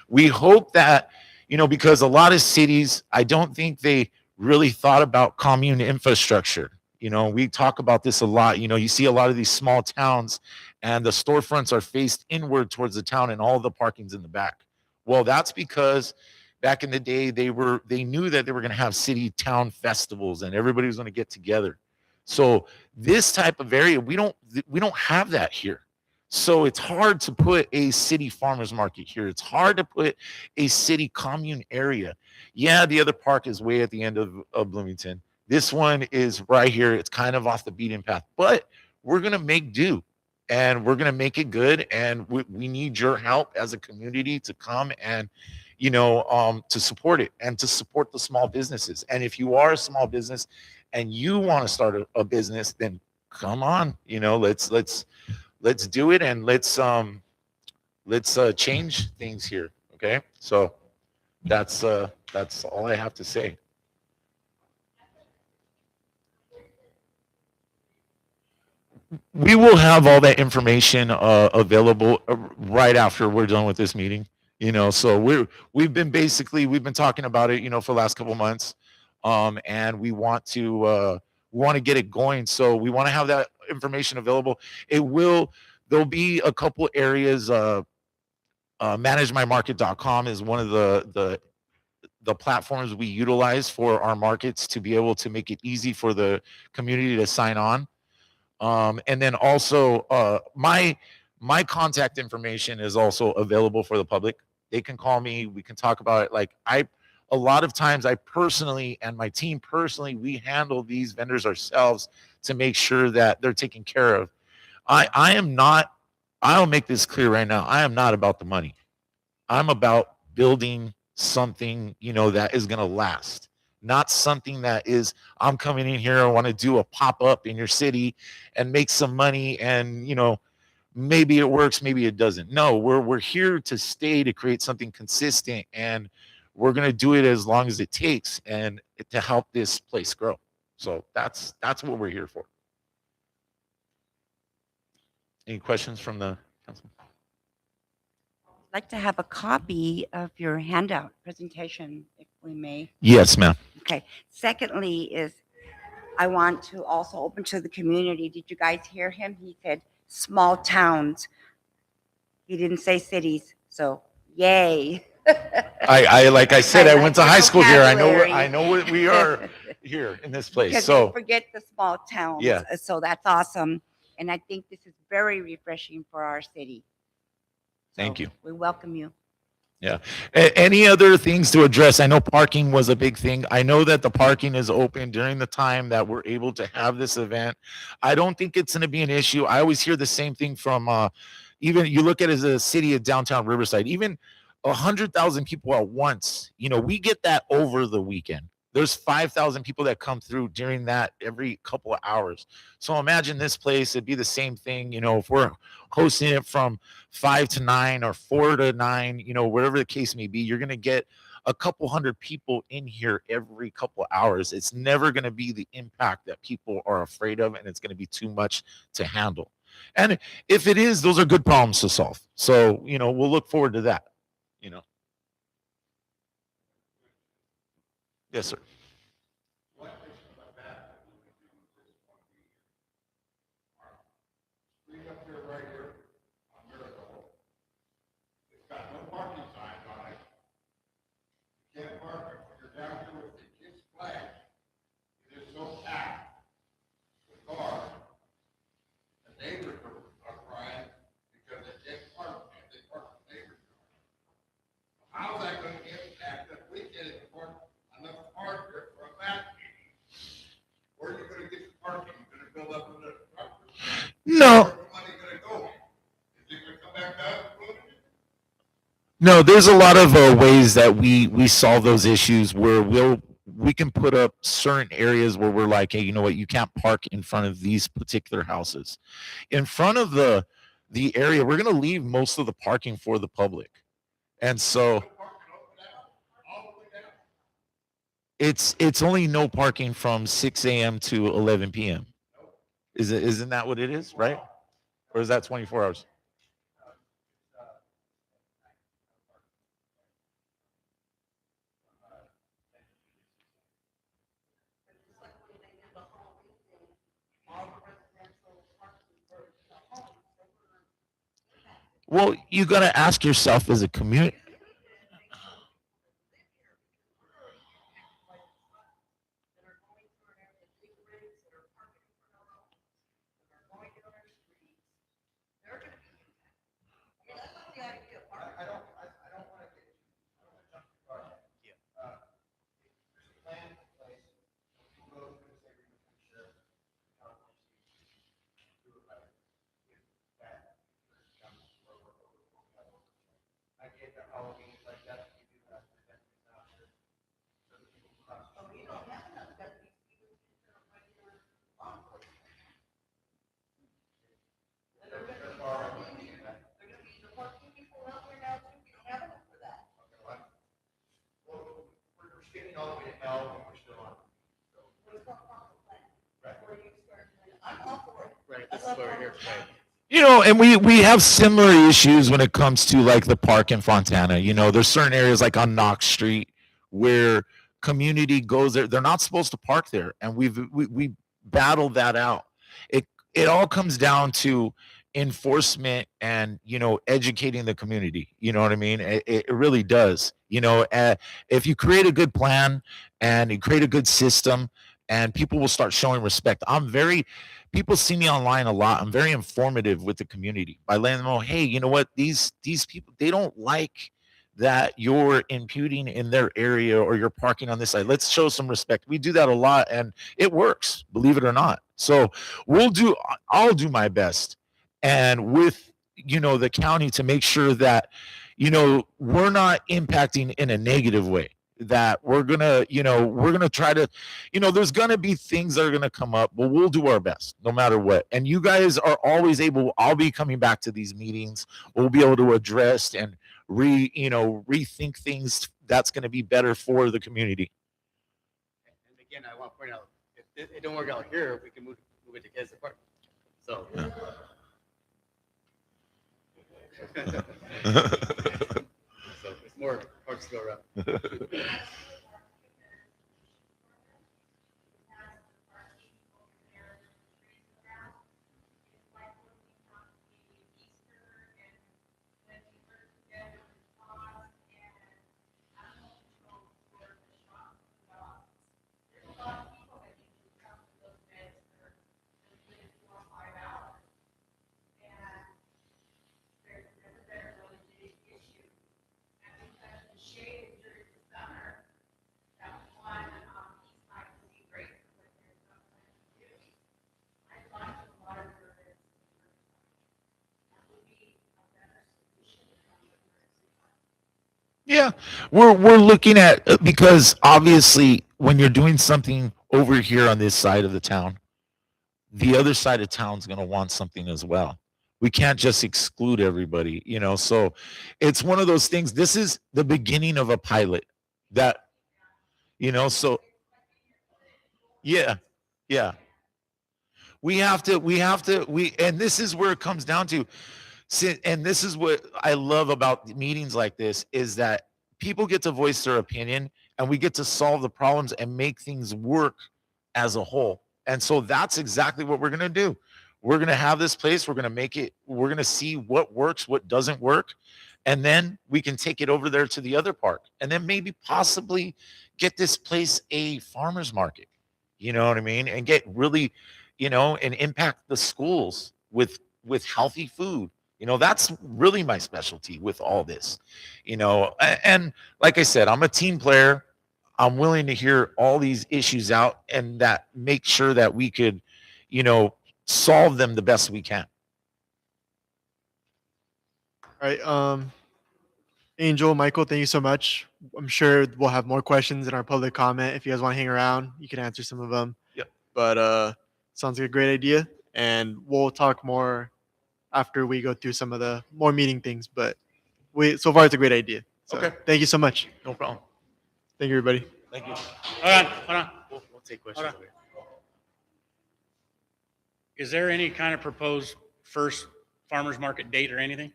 we hope that, because a lot of cities, I don't think they really thought about commune infrastructure. We talk about this a lot. You see a lot of these small towns and the storefronts are faced inward towards the town and all the parking's in the back. Well, that's because back in the day, they knew that they were going to have city town festivals and everybody was going to get together. So this type of area, we don't have that here. So it's hard to put a city farmers market here. It's hard to put a city commune area. Yeah, the other park is way at the end of Bloomington. This one is right here. It's kind of off the beaten path, but we're going to make do and we're going to make it good. And we need your help as a community to come and, to support it and to support the small businesses. And if you are a small business and you want to start a business, then come on, let's do it and let's change things here. Okay. So that's all I have to say. We will have all that information available right after we're done with this meeting. So we've been talking about it, for the last couple of months, and we want to get it going. So we want to have that information available. There'll be a couple areas. ManageMyMarket.com is one of the platforms we utilize for our markets to be able to make it easy for the community to sign on. And then also my contact information is also available for the public. They can call me. We can talk about it. Like a lot of times I personally and my team personally, we handle these vendors ourselves to make sure that they're taken care of. I'll make this clear right now. I am not about the money. I'm about building something, that is going to last. Not something that is, I'm coming in here, I want to do a pop-up in your city and make some money and, maybe it works, maybe it doesn't. No, we're here to stay, to create something consistent, and we're going to do it as long as it takes and to help this place grow. So that's what we're here for. Any questions from the council? I'd like to have a copy of your handout presentation, if we may. Yes, ma'am. Okay. Secondly is I want to also open to the community. Did you guys hear him? He said small towns. He didn't say cities. So yay. Like I said, I went to your high school here. I vocabulary. know what we are here in this place. Because So they forget the small towns. yeah. So that's awesome. And I think this is very refreshing for our city. Thank So you. we welcome you. Yeah. Any other things to address? I know parking was a big thing. I know that the parking is open during the time that we're able to have this event. I don't think it's going to be an issue. I always hear the same thing from even you look at it as a city of downtown Riverside, even 100,000 people at once. You know, we get that over the weekend. There's 5,000 people that come through during that every couple of hours. So imagine this place, it'd be the same thing. You know, if we're hosting it from 5 to 9 or 4 to 9, you know, wherever the case may be, you're going to get a couple hundred people in here every couple of hours. It's never going to be the impact that people are afraid of, and it's going to be too much to handle. And if it is, those are good problems to solve. So, you know, we'll look forward to that, you know. Yes, sir. How's that going to impact if we get enough parking for a back meeting? Where are you going to get the parking? You're going to build up another property? No. Where's the money going to go? Is it going to come back to us? No, there's a lot of ways that we solve those issues where we can put up certain areas where we're like, hey, you know what, you can't park in front of these particular houses. In front of the area, we're going to leave most of the parking for the public. And so it's only no parking from 6 a.m. to 11 p.m. Isn't that what it is, right? Or is that 24 hours? Well, you got to ask yourself as a community. You know, and we have similar issues when it comes to like the park in Fontana. You know, there's certain areas like on Knox Street where community goes there. They're not supposed to park there, and we battled that out. It all comes down to enforcement and, you know, educating the community. You know what I mean? It really does. You know, if you create a good plan and you create a good system, and people will start showing respect. People see me online a lot. I'm very informative with the community by letting them know, hey, you know what? These people, they don't like that you're imputing in their area or you're parking on this side. Let's show some respect. We do that a lot, and it works, believe it or not. So I'll do my best, and with, you know, the county, to make sure that, you know, we're not impacting in a negative way. That we're gonna try to, you know, there's gonna be things that are gonna come up, but we'll do our best no matter what. And you guys are always able. I'll be coming back to these meetings. We'll be able to address and rethink things that's going to be better for the community. And again, I want to point out, if it don't work out here, we can move it to Kansas Park. So. Yeah. So it's more parts to go around. Yeah, we're looking at because obviously when you're doing something over here on this side of the town, the other side of town's going to want something as well. We can't just exclude everybody, you know. So it's one of those things. This is the beginning of a pilot that, you know, so yeah. Yeah. And this is where it comes down to. And this is what I love about meetings like this is that people get to voice their opinion and we get to solve the problems and make things work as a whole. And so that's exactly what we're going to do. We're going to have this place, we're going to make it, we're going to see what works, what doesn't work, and then we can take it over there to the other park and then maybe possibly get this place a farmer's market. You know what I mean? And get really, you know, and impact the schools with healthy food. You know, that's really my specialty with all this. You know, and like I said, I'm a team player. I'm willing to hear all these issues out and that make sure that we could, you know, solve them the best we can. All right. Angel, Michael, thank you so much. I'm sure we'll have more questions in our public comment. If you guys want to hang around, you can answer some of them. Yep. But sounds like a great idea. And we'll talk more after we go through some of the more meeting things. But so far it's a great idea. So Okay. thank you so much. No problem. Thank you, everybody. Thank you. Hold on. We'll take questions Hold on. later. Is there any kind of proposed first farmer's market date or anything?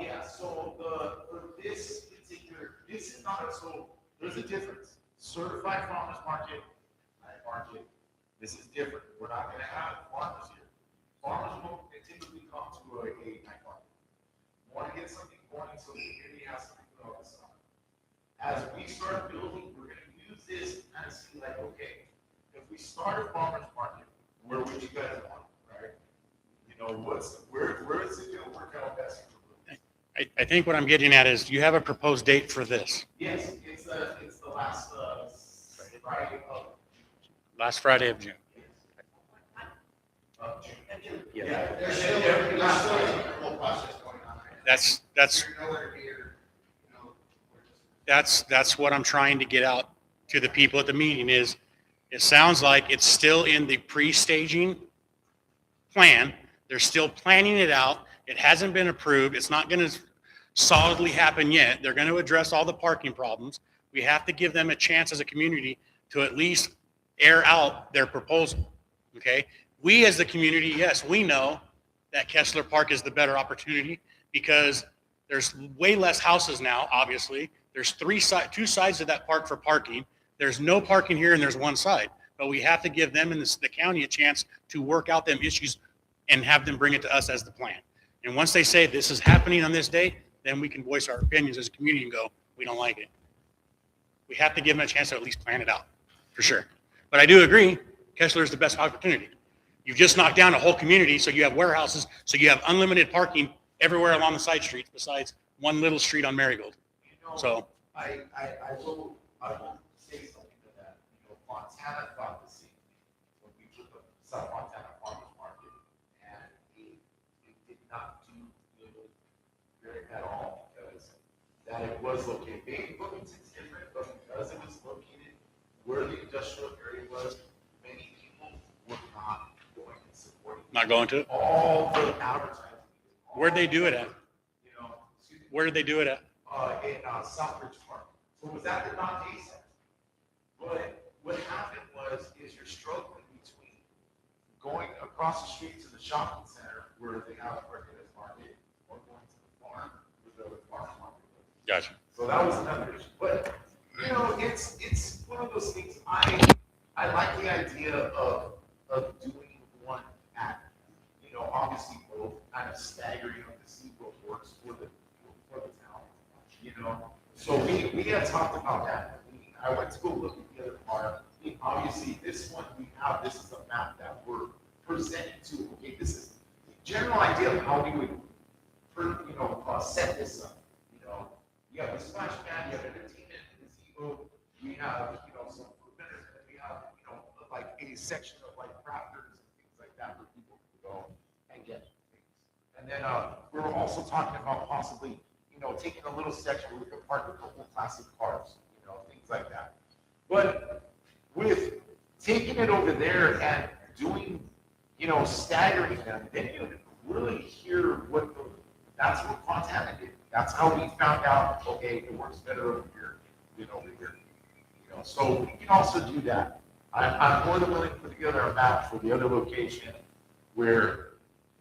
Yeah. So for this particular, this is not so. There's a difference. Certified farmers market, night market. This is different. We're not going to have farmers here. Farmers will typically come to a night market. Want to get something going so the community has something to focus on. As we start building, we're going to use this and see like, okay, if we start a farmers market, where would you guys want, right? You know, where is it going to work out best? I think what I'm getting at is, do you have a proposed date for this? Yes, it's the last Friday of Last Friday of June. June. Yeah. There's still a whole process going on. That's what I'm trying to get out to the people at the meeting is, it sounds like it's still in the pre-staging plan. They're still planning it out. It hasn't been approved. It's not going to solidly happen yet. They're going to address all the parking problems. We have to give them a chance as a community to at least air out their proposal. Okay. We as the community, yes, we know that Kessler Park is the better opportunity because there's way less houses now, obviously. There's two sides of that park for parking. There's no parking here and there's one side. But we have to give them and the county a chance to work out them issues and have them bring it to us as the plan. And once they say this is happening on this day, then we can voice our opinions as a community and go, we don't like it. We have to give them a chance to at least plan it out, for sure. But I do agree, Kessler is the best opportunity. You've just knocked down a whole community, so you have warehouses, so you have unlimited parking everywhere along the side streets besides one little street on Marigold. So I will say something to that. You know, Montana thought the same thing when we took the South Montana Farmers Market, and it did not do really very at all because that it was located. Bloomington's different, but because it was located where the industrial area was, many people were not going and supporting. not going to it. All the advertising. Where'd they do it at? You know, Where did they do it at? in Southbridge Park. So it was at the Dante Center. But what happened is you're struggling between going across the street to the shopping center where they have a Mercantile market or going to the farm where the farm market was. Gotcha. So that was another issue. But you know, it's one of those things. I like the idea of doing one at, you know, obviously both kind of staggering up to see what works for the town. You know, so we had talked about that. I went to go look at the other part. Obviously, this one we have. This is a map that we're presenting to. Okay, this is the general idea of how we would, set this up. You know, you have the splash pad, you have entertainment, gazebo. We have, you know, some food vendors, and we have, you know, like a section of like crafters and things like that where people can go and get things. And then we're also talking about possibly taking a little section where we could park a couple of classic cars, things like that. But with taking it over there and doing, staggering them, then you really hear that's what Fontana did. That's how we found out, okay, it works better over here than over here. So we can also do that. I'm more than willing to put together a map for the other location where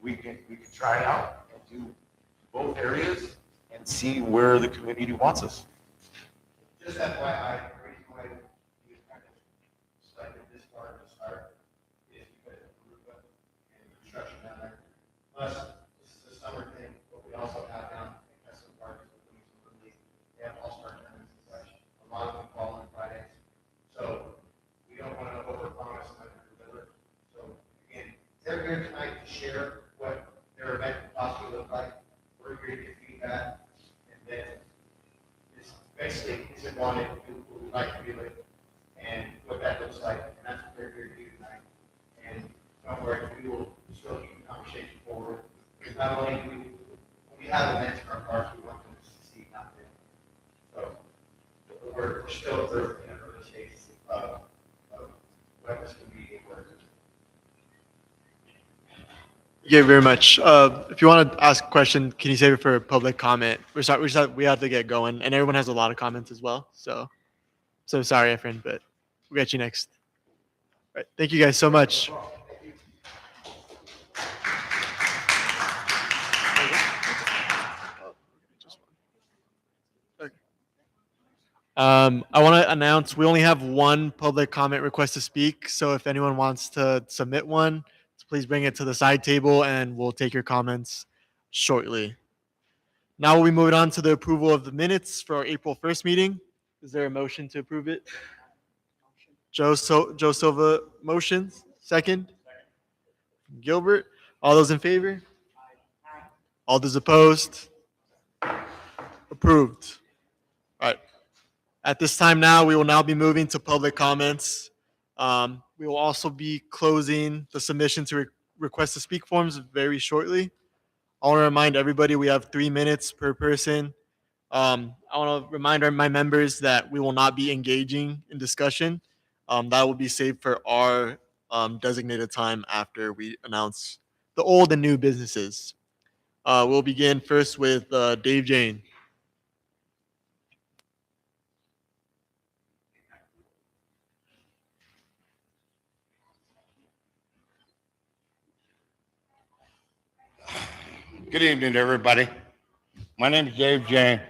we can try it out and do both areas and see where the community wants us. Just FYI, the reason why we kind of selected this part to start is because of the construction down there. Plus, this is a summer thing, but we also have down in some parks, they have all-star tournaments and such. A lot of them fall on Fridays. So we don't want to overpromise and underdeliver. So again, they're here tonight to share what their event could possibly look like. We're here to get feedback, and then this basically is it wanted to do what we like to do it, and what that looks like, and that's what they're here to do tonight. And don't worry, we will still keep the conversation forward. Because not only do when we have events in our parks, we want them to succeed out there. So we're still in an early stages of what this can be able to do. Thank you very much. If you want to ask a question, can you save it for public comment? We have to get going, and everyone has a lot of comments as well. So sorry, Efren, but we'll get you next. All right, thank you guys so much. I want to announce we only have one public comment request to speak. So if anyone wants to submit one, please bring it to the side table and we'll take your comments shortly. Now we'll be moving on to the approval of the minutes for our April 1st meeting. Is there a motion to approve it? Joe Silva motions. Second? Gilbert. All those in favor? All those opposed? Approved. All right. At this time now, we will now be moving to public comments. We will also be closing the submission to request to speak forms very shortly. I want to remind everybody we have 3 minutes per person. I want to remind my members that we will not be engaging in discussion. That will be saved for our designated time after we announce the old and new businesses. We'll begin first with Dave Jane. Good evening, everybody. My name is Dave Jane.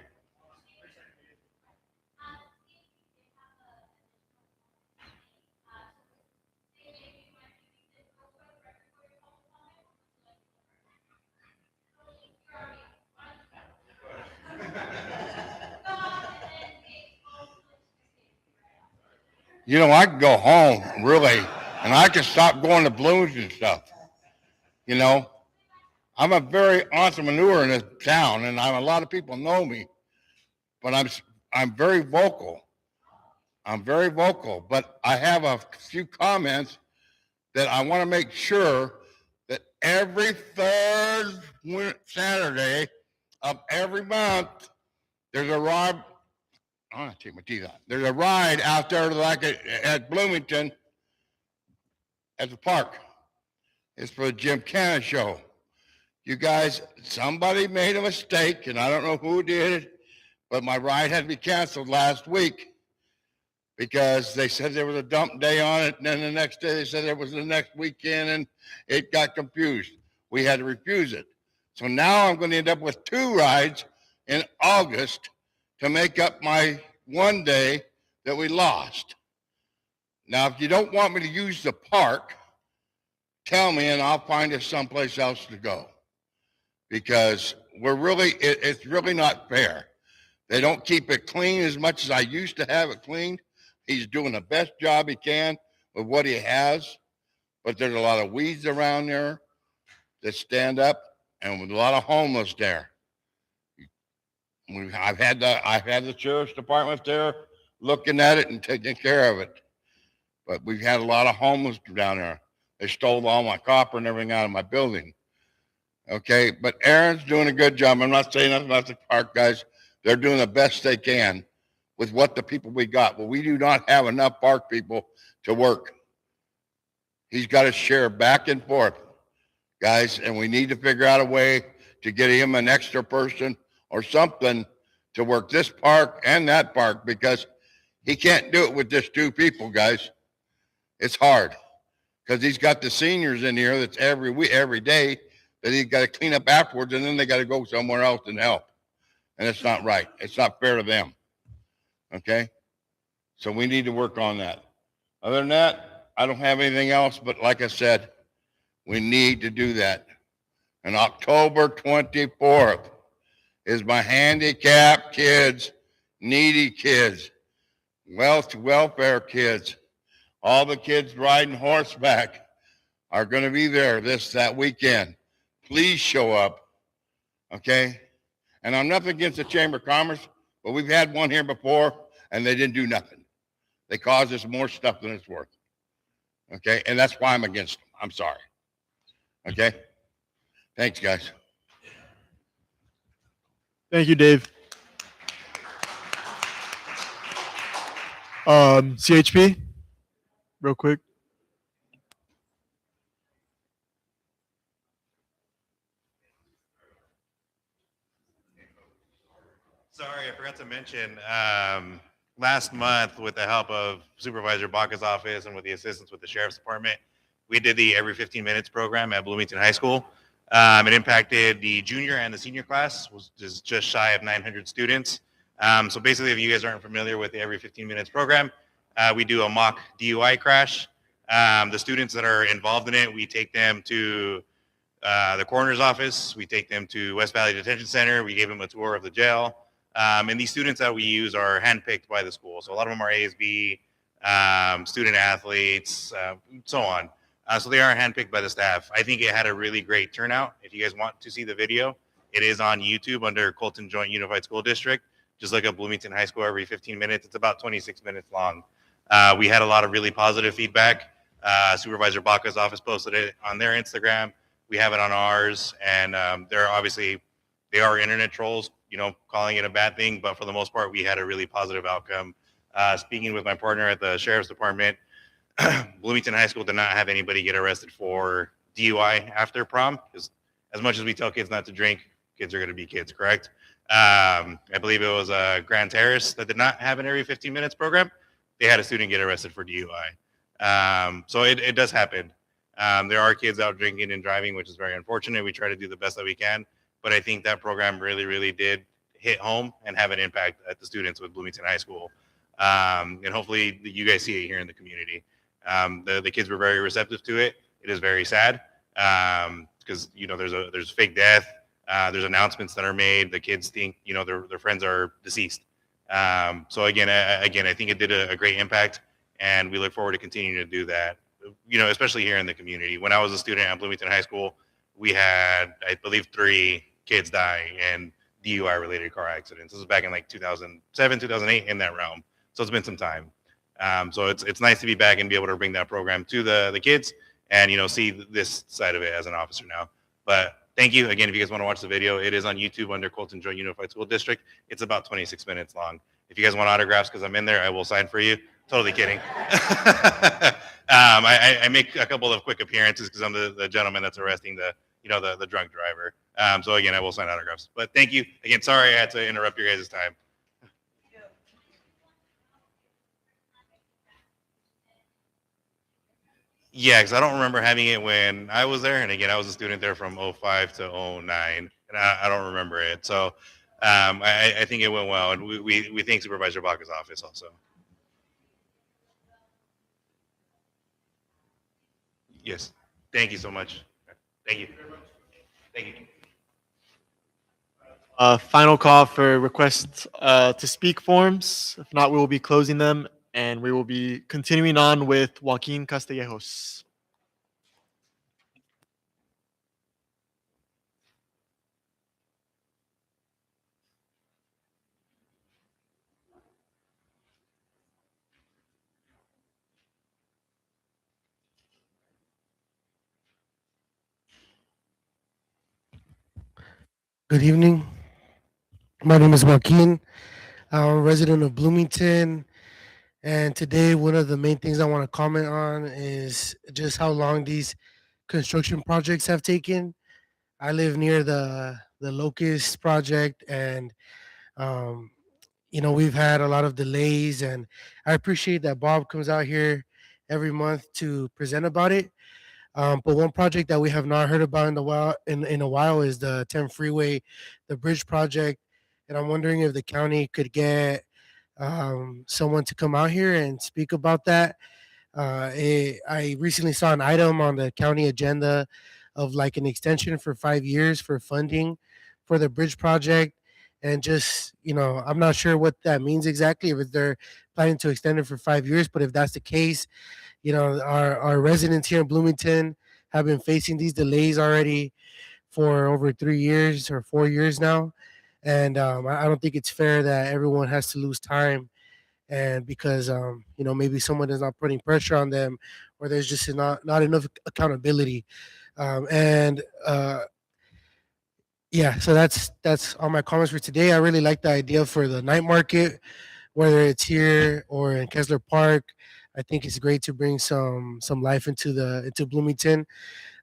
I can go home, really, and I can stop going to Bloomington and stuff. I'm a very entrepreneur in this town, and a lot of people know me, but I'm very vocal. I'm very vocal, but I have a few comments that I want to make sure that every third Saturday of every month, there's a ride. I'm gonna take my teeth out. There's a ride out there like at Bloomington at the park. It's for the Jim Cannon show. You guys, somebody made a mistake, and I don't know who did it, but my ride had to be canceled last week because they said there was a dump day on it, and then the next day they said it was the next weekend, and it got confused. We had to refuse it. So now I'm going to end up with 2 rides in August to make up my one day that we lost. Now, if you don't want me to use the park, tell me and I'll find us someplace else to go. Because it's really not fair. They don't keep it clean as much as I used to have it cleaned. He's doing the best job he can with what he has, but there's a lot of weeds around there that stand up, and with a lot of homeless there. I've had the sheriff's department there looking at it and taking care of it, but we've had a lot of homeless down there. They stole all my copper and everything out of my building. Okay, but Aaron's doing a good job. I'm not saying nothing about the park guys. They're doing the best they can with what the people we got. But we do not have enough park people to work. He's got to share back and forth, guys, and we need to figure out a way to get him an extra person or something to work this park and that park, because he can't do it with just two people, guys. It's hard because he's got the seniors in here that's every week, every day that he's got to clean up afterwards, and then they got to go somewhere else and help. And it's not right. It's not fair to them. Okay? So we need to work on that. Other than that, I don't have anything else, but like I said, we need to do that. And October 24th is my handicapped kids, needy kids, welfare kids, all the kids riding horseback are going to be there that weekend. Please show up, okay? And I'm nothing against the Chamber of Commerce, but we've had one here before, and they didn't do nothing. They caused us more stuff than it's worth, okay? And that's why I'm against them. I'm sorry, okay? Thanks, guys. Thank you, Dave. CHP, real quick. Sorry, I forgot to mention, last month, with the help of Supervisor Baca's office and with the assistance with the Sheriff's Department, we did the Every 15 Minutes program at Bloomington High School. It impacted the junior and the senior class, was just shy of 900 students. So basically, if you guys aren't familiar with the Every 15 Minutes program, we do a mock DUI crash. The students that are involved in it, we take them to the coroner's office. We take them to West Valley Detention Center. We gave them a tour of the jail. And these students that we use are handpicked by the school. So a lot of them are ASB, student athletes, so on. So they are handpicked by the staff. I think it had a really great turnout. If you guys want to see the video, it is on YouTube under Colton Joint Unified School District. Just look up Bloomington High School Every 15 Minutes. It's about 26 minutes long. We had a lot of really positive feedback. Supervisor Baca's office posted it on their Instagram. We have it on ours, and they are internet trolls, calling it a bad thing, but for the most part, we had a really positive outcome. Speaking with my partner at the Sheriff's Department, Bloomington High School did not have anybody get arrested for DUI after prom, because as much as we tell kids not to drink, kids are going to be kids, correct? I believe it was Grand Terrace that did not have an Every 15 Minutes program. They had a student get arrested for DUI. So it does happen. There are kids out drinking and driving, which is very unfortunate. We try to do the best that we can, but I think that program really, really did hit home and have an impact at the students with Bloomington High School. And hopefully you guys see it here in the community. The kids were very receptive to it. It is very sad because there's fake death. There's announcements that are made. The kids think their friends are deceased. So again, I think it did a great impact, and we look forward to continuing to do that. Especially here in the community. When I was a student at Bloomington High School, we had, I believe, 3 kids die in DUI-related car accidents. This was back in like 2007, 2008, in that realm. So it's been some time. So it's nice to be back and be able to bring that program to the kids and see this side of it as an officer now. But thank you again. If you guys want to watch the video, it is on YouTube under Colton Joint Unified School District. It's about 26 minutes long. If you guys want autographs, because I'm in there, I will sign for you. Totally kidding. I make a couple of quick appearances because I'm the gentleman that's arresting the drunk driver. So again, I will sign autographs. But thank you again. Sorry I had to interrupt your guys' time. Yeah, because I don't remember having it when I was there. And again, I was a student there from 05 to 09, and I don't remember it. So I think it went well, and we thank Supervisor Baca's office also. Yes. Thank you so much. Thank you. Thank you. Final call for requests to speak forms. If not, we will be closing them, and we will be continuing on with Joaquin Castellejos. Good evening. My name is Joaquin. I'm a resident of Bloomington. And today, one of the main things I want to comment on is just how long these construction projects have taken. I live near the Locust project, and um, we've had a lot of delays. And I appreciate that Bob comes out here every month to present about it. But one project that we have not heard about in a while is the 10 freeway, the bridge project, and I'm wondering if the county could get someone to come out here and speak about that. I recently saw an item on the county agenda of like an extension for 5 years for funding for the bridge project. And just, I'm not sure what that means exactly, if they're planning to extend it for 5 years, but if that's the case, our residents here in Bloomington have been facing these delays already for over 3 years or 4 years now. And I don't think it's fair that everyone has to lose time. And because, maybe someone is not putting pressure on them, or there's just not enough accountability. And yeah, so that's all my comments for today. I really like the idea for the night market, whether it's here or in Kessler Park. I think it's great to bring some life into Bloomington.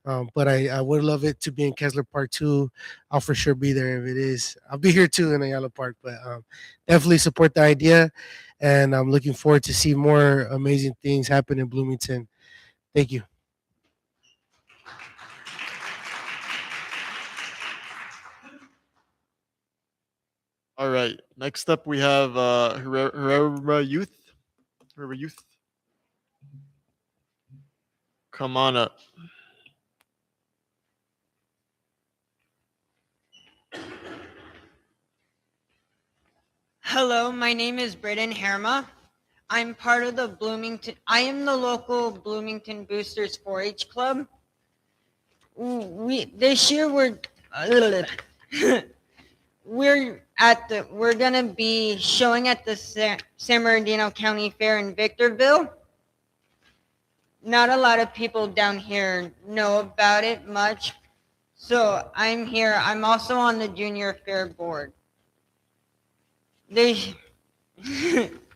But I would love it to be in Kessler Park too. I'll for sure be there if it is. I'll be here too in Ayala Park, but definitely support the idea, and I'm looking forward to see more amazing things happen in Bloomington. Thank you. All right. Next up, we have Herrera Youth. Herrera Youth. Come on up. Hello, my name is Britain Herma. I'm part of the I am the local Bloomington Boosters 4-H club. This year we're gonna be showing at the San Bernardino County Fair in Victorville. Not a lot of people down here know about it much, so I'm here. I'm also on the Junior Fair board.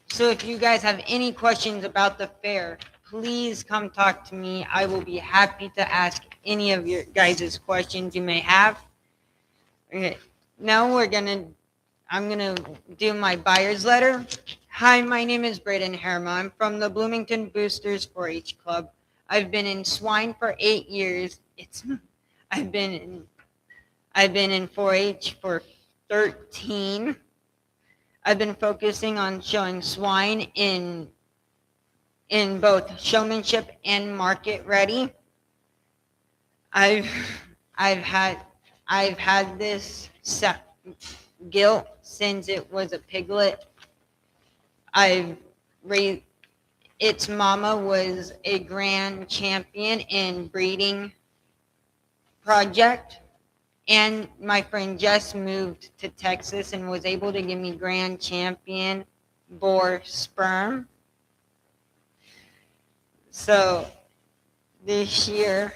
So if you guys have any questions about the fair, please come talk to me. I will be happy to ask any of your guys' questions you may have. Okay, now I'm gonna do my buyer's letter. Hi, my name is Braden Herma. I'm from the Bloomington Boosters 4-H Club. I've been in swine for 8 years. I've been in 4-H for 13. I've been focusing on showing swine in both showmanship and market ready. I've had this gilt since it was a piglet. Its mama was a grand champion in breeding project. And my friend Jess moved to Texas and was able to give me grand champion boar sperm. So this year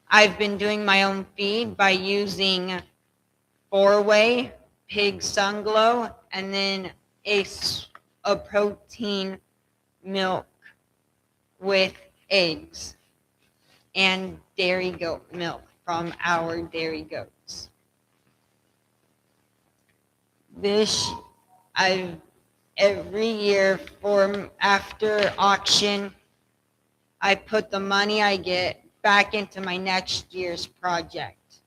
I've been doing my own feed by using 4-way pig sun glow and then a protein milk with eggs and dairy goat milk from our dairy goats. Every year after auction, I put the money I get back into my next year's project.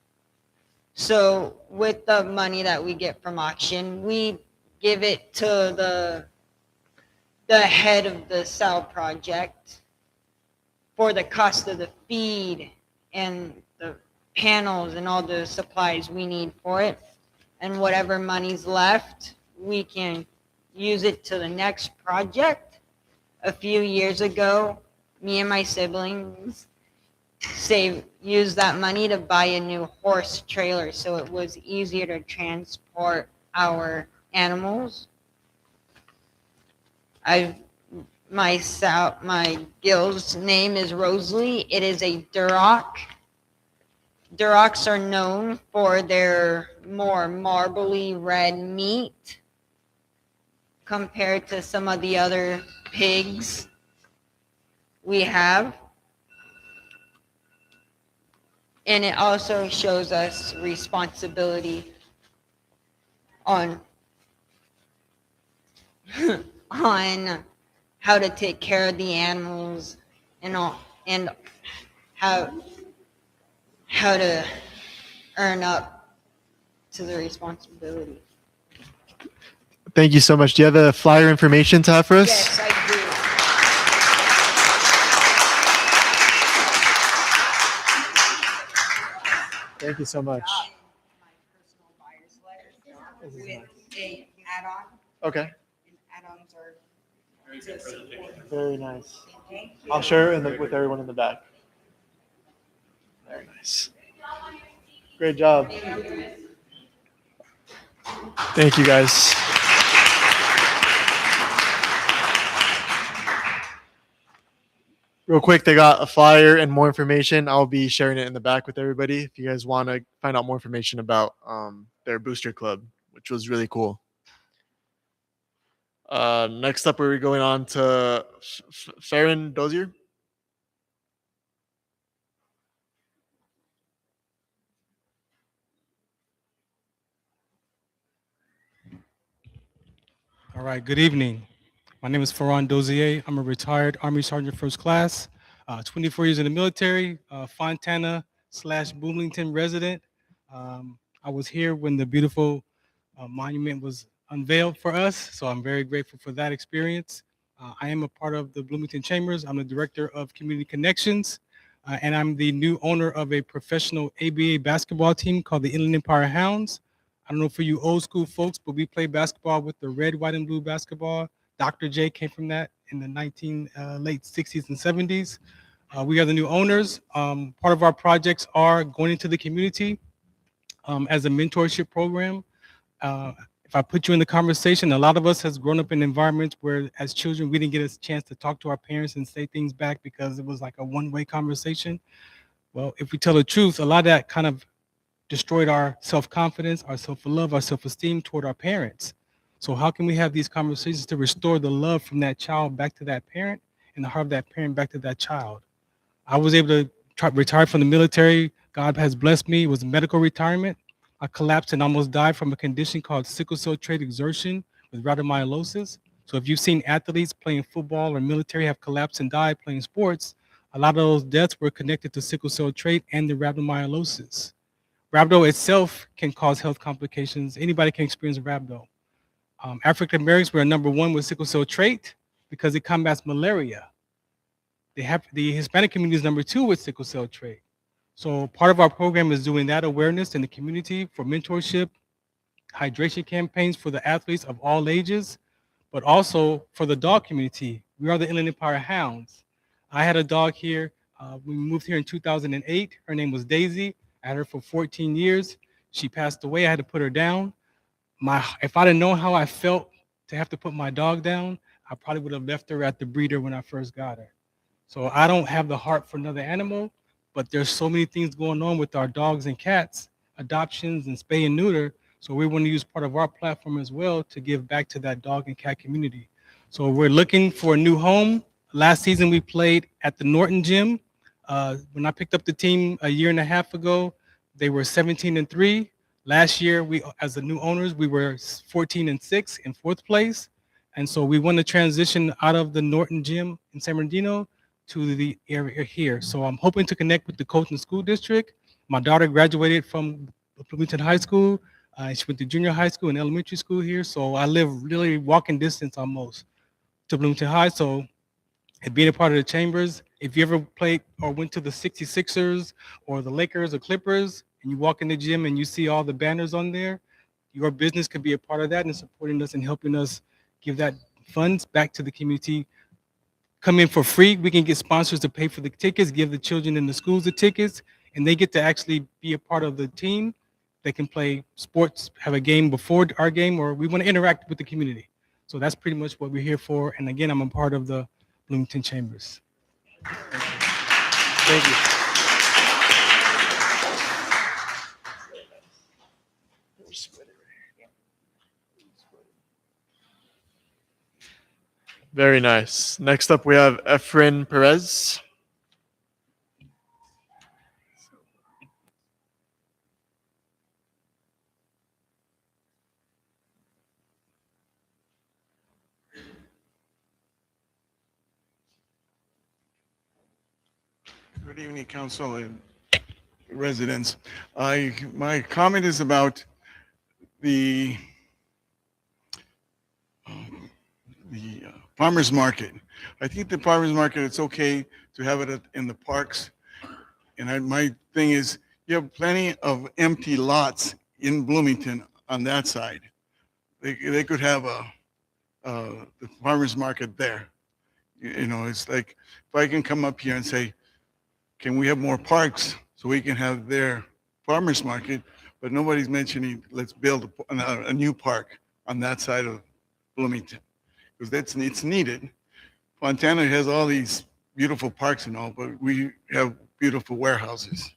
So with the money that we get from auction, we give it to the head of the sow project for the cost of the feed and the panels and all the supplies we need for it. And whatever money's left, we can use it to the next project. A few years ago, me and my siblings used that money to buy a new horse trailer so it was easier to transport our animals. My gill's name is Rosalie. It is a Duroc. Durocs are known for their more marbly red meat compared to some of the other pigs we have. And it also shows us responsibility on on how to take care of the animals and all, and how to earn up to the responsibility. Thank you so much. Do you have a flyer information to have for us? Yes, I do. Thank you so much. With a add-on. Okay. And add-ons are Very nice. Thank you. I'll share it with everyone in the back. Very nice. Great job. Thank you, guys. Real quick, they got a flyer and more information. I'll be sharing it in the back with everybody if you guys want to find out more information about their booster club, which was really cool. Next up, we're going on to Farron Dozier. All right, good evening. My name is Farron Dozier. I'm a retired Army Sergeant First Class, 24 years in the military, Fontana/Bloomington resident. I was here when the beautiful monument was unveiled for us, so I'm very grateful for that experience. I am a part of the Bloomington Chambers. I'm the Director of Community Connections, and I'm the new owner of a professional ABA basketball team called the Inland Empire Hounds. I don't know for you old school folks, but we play basketball with the red, white, and blue basketball. Dr. J came from that in the late 60s and 70s. We are the new owners. Part of our projects are going into the community as a mentorship program. If I put you in the conversation, a lot of us has grown up in environments where as children, we didn't get a chance to talk to our parents and say things back because it was like a one-way conversation. Well, if we tell the truth, a lot of that kind of destroyed our self-confidence, our self-love, our self-esteem toward our parents. So how can we have these conversations to restore the love from that child back to that parent and the heart of that parent back to that child? I was able to retire from the military. God has blessed me. It was a medical retirement. I collapsed and almost died from a condition called sickle cell trait exertion with rhabdomyolysis. So if you've seen athletes playing football or military have collapsed and died playing sports, a lot of those deaths were connected to sickle cell trait and the rhabdomyolysis. Rhabdo itself can cause health complications. Anybody can experience rhabdo. African Americans were number one with sickle cell trait because it combats malaria. The Hispanic community is number two with sickle cell trait. So part of our program is doing that awareness in the community for mentorship, hydration campaigns for the athletes of all ages, but also for the dog community. We are the Inland Empire Hounds. I had a dog here. We moved here in 2008. Her name was Daisy. I had her for 14 years. She passed away. I had to put her down. If I didn't know how I felt to have to put my dog down, I probably would have left her at the breeder when I first got her. So I don't have the heart for another animal, but there's so many things going on with our dogs and cats, adoptions and spay and neuter. So we want to use part of our platform as well to give back to that dog and cat community. So we're looking for a new home. Last season we played at the Norton Gym. When I picked up the team a year and a half ago, they were 17-3. Last year, we, as the new owners, we were 14-6 in fourth place. And so we want to transition out of the Norton Gym in San Bernardino to the area here. So I'm hoping to connect with the Colton School District. My daughter graduated from Bloomington High School. She went to junior high school and elementary school here. So I live really walking distance almost to Bloomington High. So being a part of the Chambers, if you ever played or went to the 66ers or the Lakers or Clippers, and you walk in the gym and you see all the banners on there, your business could be a part of that and supporting us and helping us give that funds back to the community. Come in for free. We can get sponsors to pay for the tickets, give the children in the schools the tickets, and they get to actually be a part of the team. They can play sports, have a game before our game, or we want to interact with the community. So that's pretty much what we're here for. And again, I'm a part of the Bloomington Chambers. Thank you. Very nice. Next up, we have Efren Perez. Good evening, council and residents. My comment is about the farmers market. I think the farmers market, it's okay to have it in the parks. And my thing is, you have plenty of empty lots in Bloomington on that side. They could have the farmers market there. You know, it's like, if I can come up here and say, can we have more parks so we can have their farmers market? But nobody's mentioning, let's build a new park on that side of Bloomington, because it's needed. Fontana has all these beautiful parks and all, but we have beautiful warehouses.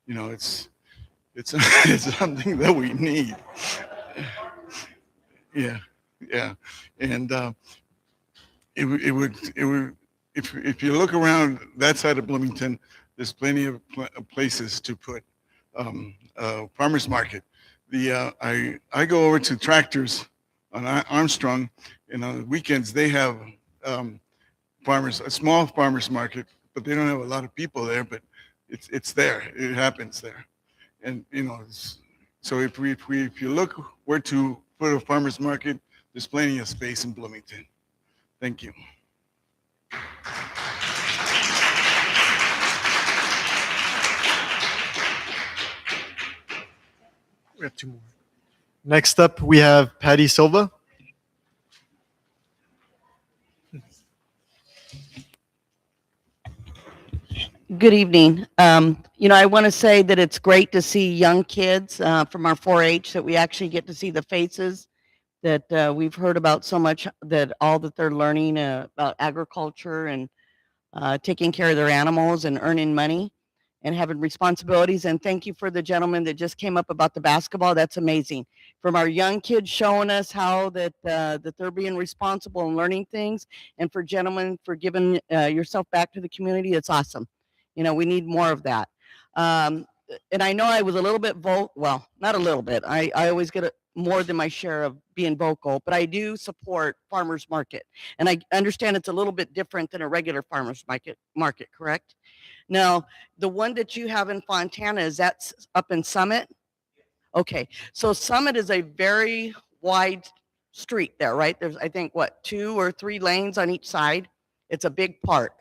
You know, it's it's something that we need. Yeah, yeah, and it would if you look around that side of Bloomington, there's plenty of places to put farmers market. I go over to Tractors on Armstrong, and on the weekends they have a small farmers market, but they don't have a lot of people there, but it's there. It happens there. And you know, so if you look where to put a farmers market, there's plenty of space in Bloomington. Thank you. We have two more. Next up, we have Patty Silva. Good evening. I want to say that it's great to see young kids from our 4-H, that we actually get to see the faces that we've heard about so much, that all that they're learning about agriculture and taking care of their animals and earning money and having responsibilities. And thank you for the gentleman that just came up about the basketball. That's amazing. From our young kids showing us how that they're being responsible and learning things, and for gentlemen for giving yourself back to the community. It's awesome. You know, we need more of that. And I know I was a little bit well, not a little bit. I always get more than my share of being vocal, but I do support farmers market. And I understand it's a little bit different than a regular farmers market, correct? Now, the one that you have in Fontana, is that up in Summit? Okay, so Summit is a very wide street there, right? There's, I think, what, 2 or 3 lanes on each side? It's a big park.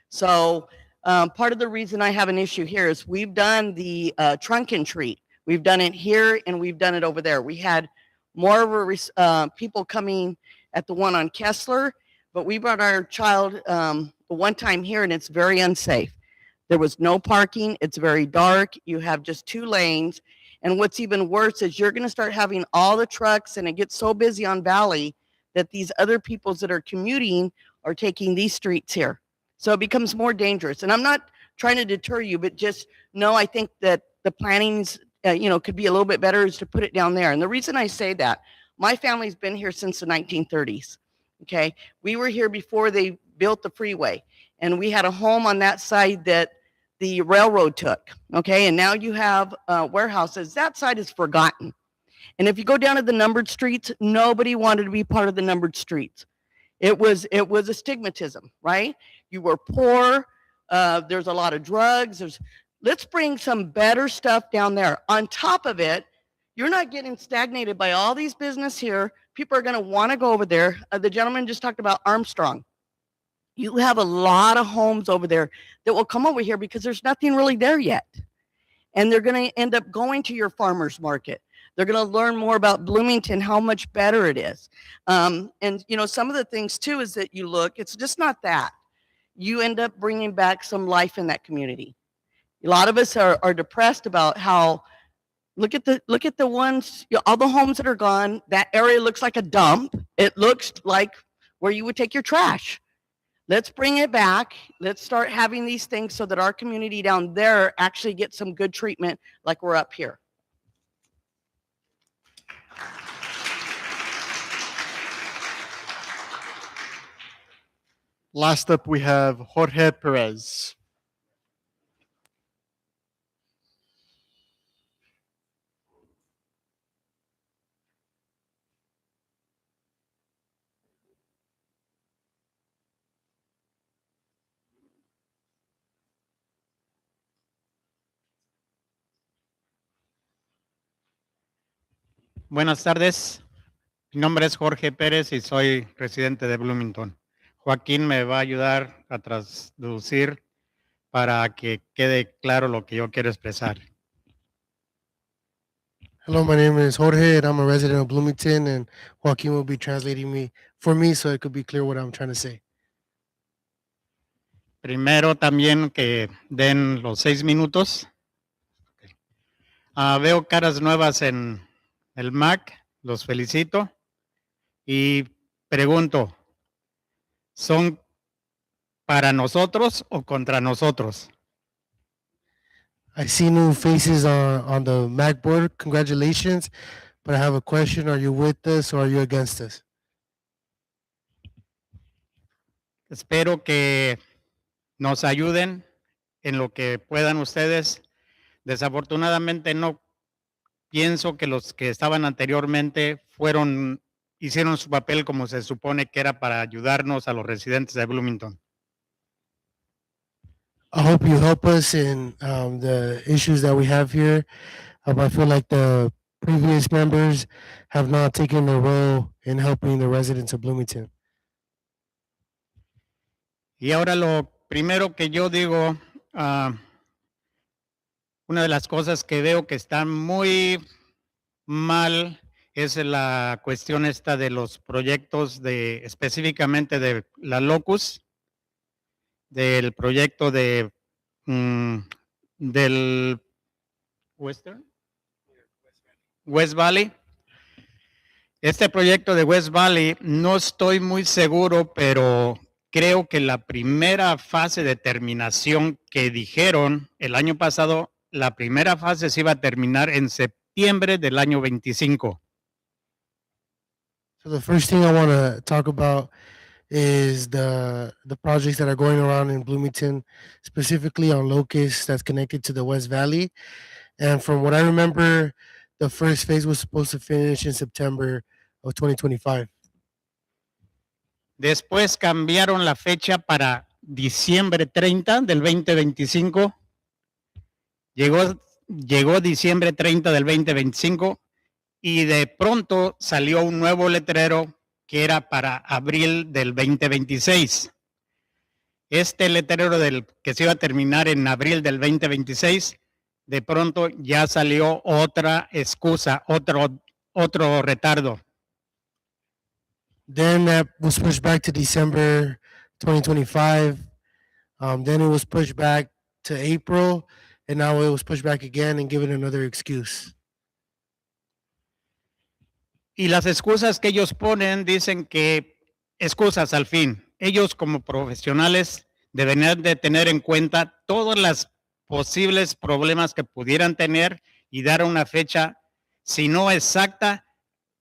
So part of the reason I have an issue here is we've done the trunk and treat. We've done it here and we've done it over there. We had more of a people coming at the one on Kessler, but we brought our child one time here and it's very unsafe. There was no parking. It's very dark. You have just 2 lanes. And what's even worse is you're going to start having all the trucks, and it gets so busy on Valley that these other peoples that are commuting are taking these streets here. So it becomes more dangerous. And I'm not trying to deter you, but just know I think that the planning's, could be a little bit better, is to put it down there. And the reason I say that, my family's been here since the 1930s. Okay. We were here before they built the freeway, and we had a home on that side that the railroad took. Okay. And now you have warehouses. That side is forgotten. And if you go down to the numbered streets, nobody wanted to be part of the numbered streets. It was a stigmatism, right? You were poor. There's a lot of drugs. Let's bring some better stuff down there. On top of it, you're not getting stagnated by all these business here. People are going to want to go over there. The gentleman just talked about Armstrong. You have a lot of homes over there that will come over here because there's nothing really there yet. And they're going to end up going to your farmer's market. They're going to learn more about Bloomington, how much better it is. And, some of the things too is that you look, it's just not that. You end up bringing back some life in that community. A lot of us are depressed about how, look at the ones, all the homes that are gone. That area looks like a dump. It looks like where you would take your trash. Let's bring it back. Let's start having these things so that our community down there actually gets some good treatment like we're up here. Last up, we have Jorge Perez. Buenas tardes. Mi nombre es Jorge Pérez y soy residente de Bloomington. Joaquín me va a ayudar a traducir para que quede claro lo que yo quiero expresar. Hello, my name is Jorge, and I'm a resident of Bloomington, and Joaquin will be translating me for me so it could be clear what I'm trying to say. Primero también que den los 6 minutos. Veo caras nuevas en el MAC, los felicito y pregunto, ¿son para nosotros o contra nosotros? I see new faces on the MAC board. Congratulations. But I have a question. Are you with us or are you against us? Espero que nos ayuden en lo que puedan ustedes. Desafortunadamente no pienso que los que estaban anteriormente hicieron su papel como se supone que era para ayudarnos a los residentes de Bloomington. I hope you help us in the issues that we have here. I feel like the previous members have not taken their role in helping the residents of Bloomington. Y ahora lo primero que yo digo, una de las cosas que veo que están muy mal es la cuestión esta de los proyectos específicamente de la Locus, del proyecto del West Valley. Este proyecto de West Valley no estoy muy seguro, pero creo que la primera fase de terminación que dijeron el año pasado, la primera fase se iba a terminar en septiembre del año 25. So the first thing I want to talk about is the projects that are going around in Bloomington, specifically on Locust that's connected to the West Valley. And from what I remember, the first phase was supposed to finish in September of 2025. Después cambiaron la fecha para diciembre 30 del 2025. Llegó diciembre 30 del 2025 y de pronto salió un nuevo letrero que era para abril del 2026. Este letrero que se iba a terminar en abril del 2026, de pronto ya salió otra excusa, otro retardo. Then that was pushed back to December 2025. Then it was pushed back to April, and now it was pushed back again and given another excuse. Y las excusas que ellos ponen dicen que excusas al fin. Ellos como profesionales deberían de tener en cuenta todas las posibles problemas que pudieran tener y dar una fecha, si no exacta,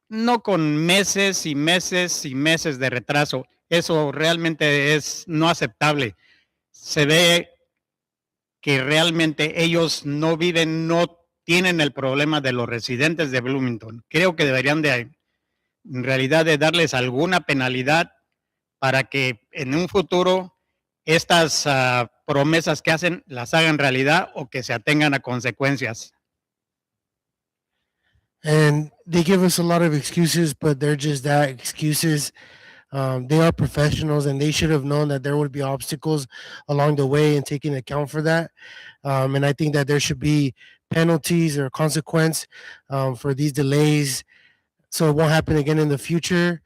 no con meses y meses y meses de retraso. Eso realmente es no aceptable. Se ve que realmente ellos no tienen el problema de los residentes de Bloomington. Creo que deberían en realidad de darles alguna penalidad para que en un futuro estas promesas que hacen las hagan realidad o que se atengan a consecuencias. And they give us a lot of excuses, but they're just that, excuses. They are professionals and they should have known that there would be obstacles along the way and taking account for that. And I think that there should be penalties or consequence for these delays so it won't happen again in the future.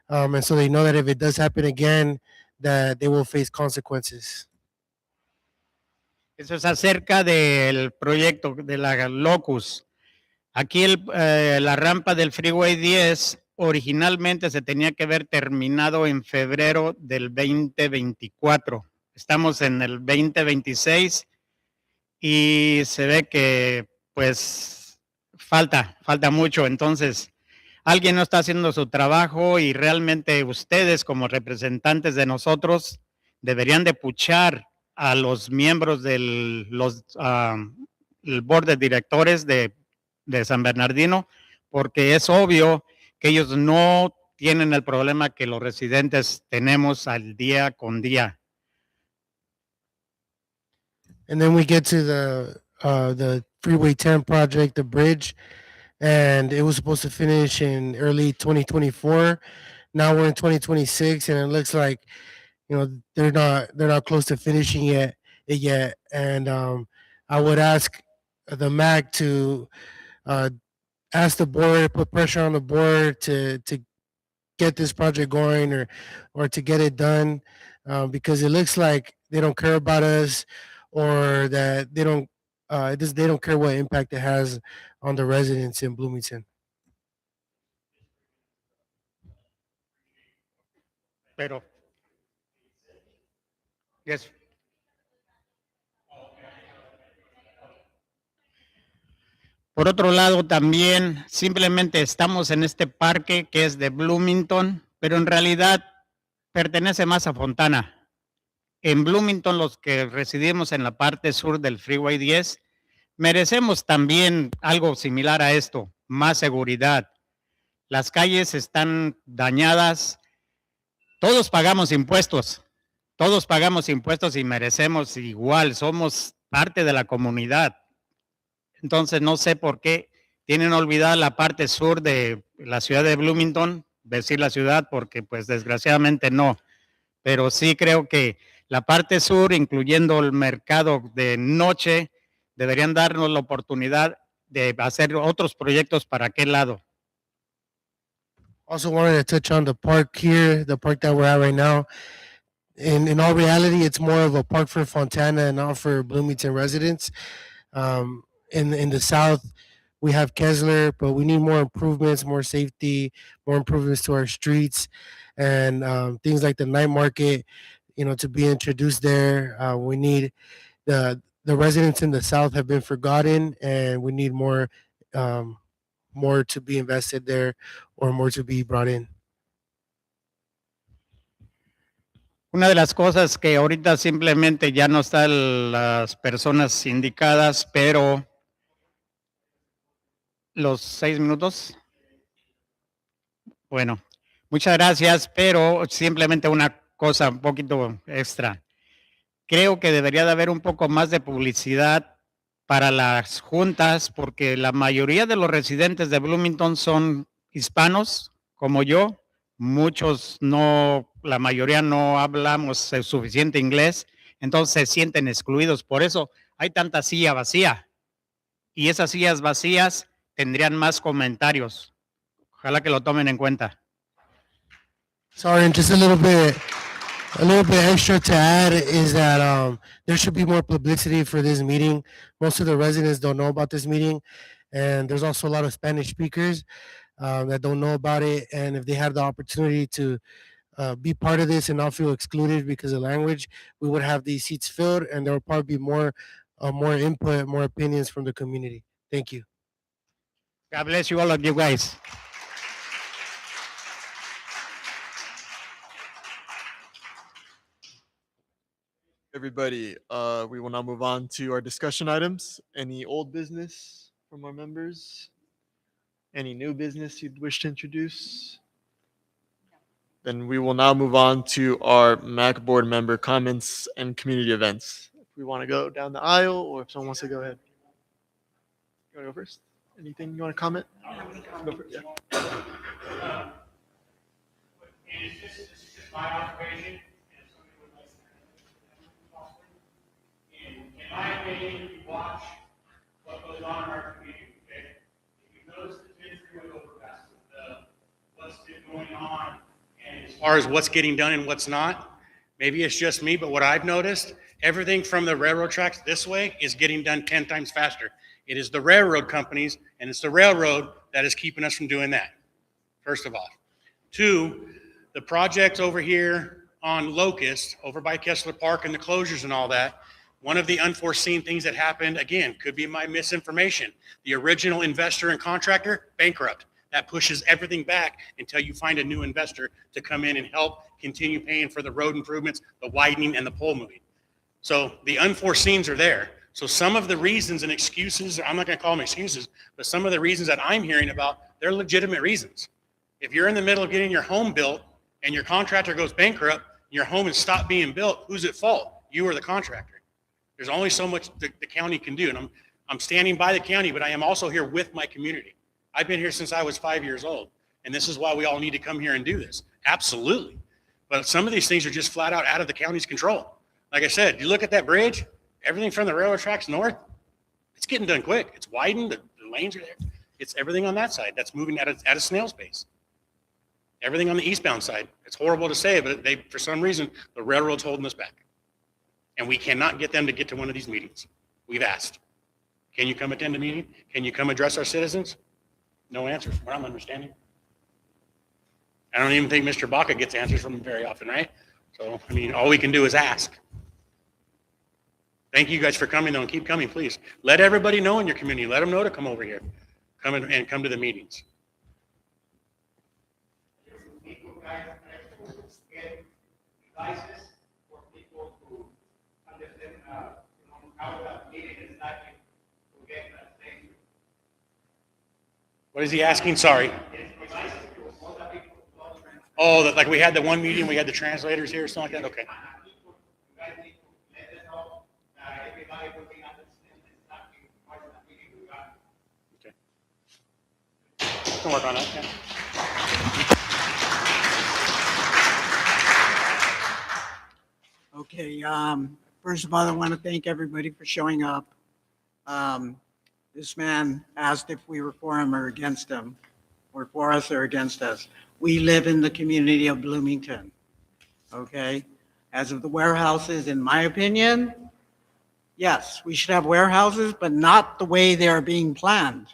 And so they know that if it does happen again, that they will face consequences. Eso es acerca del proyecto de la Locus. Aquí la rampa del Freeway 10 originalmente se tenía que haber terminado en febrero del 2024. Estamos en el 2026 y se ve que pues falta mucho. Entonces, alguien no está haciendo su trabajo y realmente ustedes como representantes de nosotros deberían de puchar a los miembros del el board de directores de San Bernardino, porque es obvio que ellos no tienen el problema que los residentes tenemos al día con día. And then we get to the Freeway 10 project, the bridge, and it was supposed to finish in early 2024. Now we're in 2026, and it looks like they're not close to finishing it yet. And I would ask the MAC to ask the board, put pressure on the board to get this project going or to get it done, because it looks like they don't care about us, or that they don't care what impact it has on the residents in Bloomington. Pero, yes. Por otro lado, también simplemente estamos en este parque que es de Bloomington, pero en realidad pertenece más a Fontana. En Bloomington, los que residimos en la parte sur del Freeway 10, merecemos también algo similar a esto, más seguridad. Las calles están dañadas, todos pagamos impuestos y merecemos igual, somos parte de la comunidad. Entonces no sé por qué tienen olvidada la parte sur de la ciudad de Bloomington, decir la ciudad porque pues desgraciadamente no, pero sí creo que la parte sur, incluyendo el mercado de noche, deberían darnos la oportunidad de hacer otros proyectos para aquel lado. Also wanted to touch on the park here, the park that we're at right now. In all reality, it's more of a park for Fontana and not for Bloomington residents. In the south, we have Kessler, but we need more improvements, more safety, more improvements to our streets, and things like the night market, to be introduced there. We need the residents in the south have been forgotten, and we need more to be invested there, or more to be brought in. Una de las cosas que ahorita simplemente ya no están las personas indicadas, pero los 6 minutos. Bueno, muchas gracias, pero simplemente una cosa un poquito extra. Creo que debería de haber un poco más de publicidad para las juntas, porque la mayoría de los residentes de Bloomington son hispanos, como yo. Muchos no, la mayoría no hablamos el suficiente inglés, entonces se sienten excluidos. Por eso hay tanta silla vacía. Y esas sillas vacías tendrían más comentarios. Ojalá que lo tomen en cuenta. Sorry, and just a little bit extra to add is that there should be more publicity for this meeting. Most of the residents don't know about this meeting, and there's also a lot of Spanish speakers that don't know about it. And if they had the opportunity to be part of this and not feel excluded because of language, we would have these seats filled, and there would probably be more input, more opinions from the community. Thank you. God bless you, all of you guys. Everybody, we will now move on to our discussion items. Any old business from our members? Any new business you'd wish to introduce? Then we will now move on to our MAC board member comments and community events. If we want to go down the aisle, or if someone wants to go ahead. You want to go first? Anything you want to comment? Go for it, yeah. This is just my observation. In my opinion, if you watch what goes on in our community, okay? If you notice the 10 freeway overpass, what's been going on, and as far as what's getting done and what's not, maybe it's just me, but what I've noticed, everything from the railroad tracks this way is getting done 10 times faster. It is the railroad companies, and it's the railroad that is keeping us from doing that, first of all. 2, the projects over here on Locust, over by Kessler Park and the closures and all that, one of the unforeseen things that happened, again, could be my misinformation. The original investor and contractor, bankrupt. That pushes everything back until you find a new investor to come in and help continue paying for the road improvements, the widening, and the pole moving. So the unforeseens are there. So some of the reasons and excuses, I'm not going to call them excuses, but some of the reasons that I'm hearing about, they're legitimate reasons. If you're in the middle of getting your home built and your contractor goes bankrupt, your home has stopped being built, who's at fault? You or the contractor. There's only so much the county can do. And I'm standing by the county, but I am also here with my community. I've been here since I was 5 years old. And this is why we all need to come here and do this. Absolutely. But some of these things are just flat out of the county's control. Like I said, you look at that bridge, everything from the railroad tracks north, it's getting done quick. It's widened, the lanes are there. It's everything on that side that's moving at a snail's pace. Everything on the eastbound side, it's horrible to say, but for some reason, the railroad's holding us back. And we cannot get them to get to one of these meetings. We've asked. Can you come attend a meeting? Can you come address our citizens? No answers, from what I'm understanding. I don't even think Mr. Baca gets answers from them very often, right? So, I mean, all we can do is ask. Thank you guys for coming, though, and keep coming, please. Let everybody know in your community. Let them know to come over here. Come and come to the meetings. What is he asking? Sorry. Oh, like we had the one meeting, we had the translators here or something like that? Okay. Can work on it. Yeah. Okay, first of all, I want to thank everybody for showing up. This man asked if we were for him or against him, or for us or against us. We live in the community of Bloomington, okay? As of the warehouses, in my opinion, yes, we should have warehouses, but not the way they are being planned.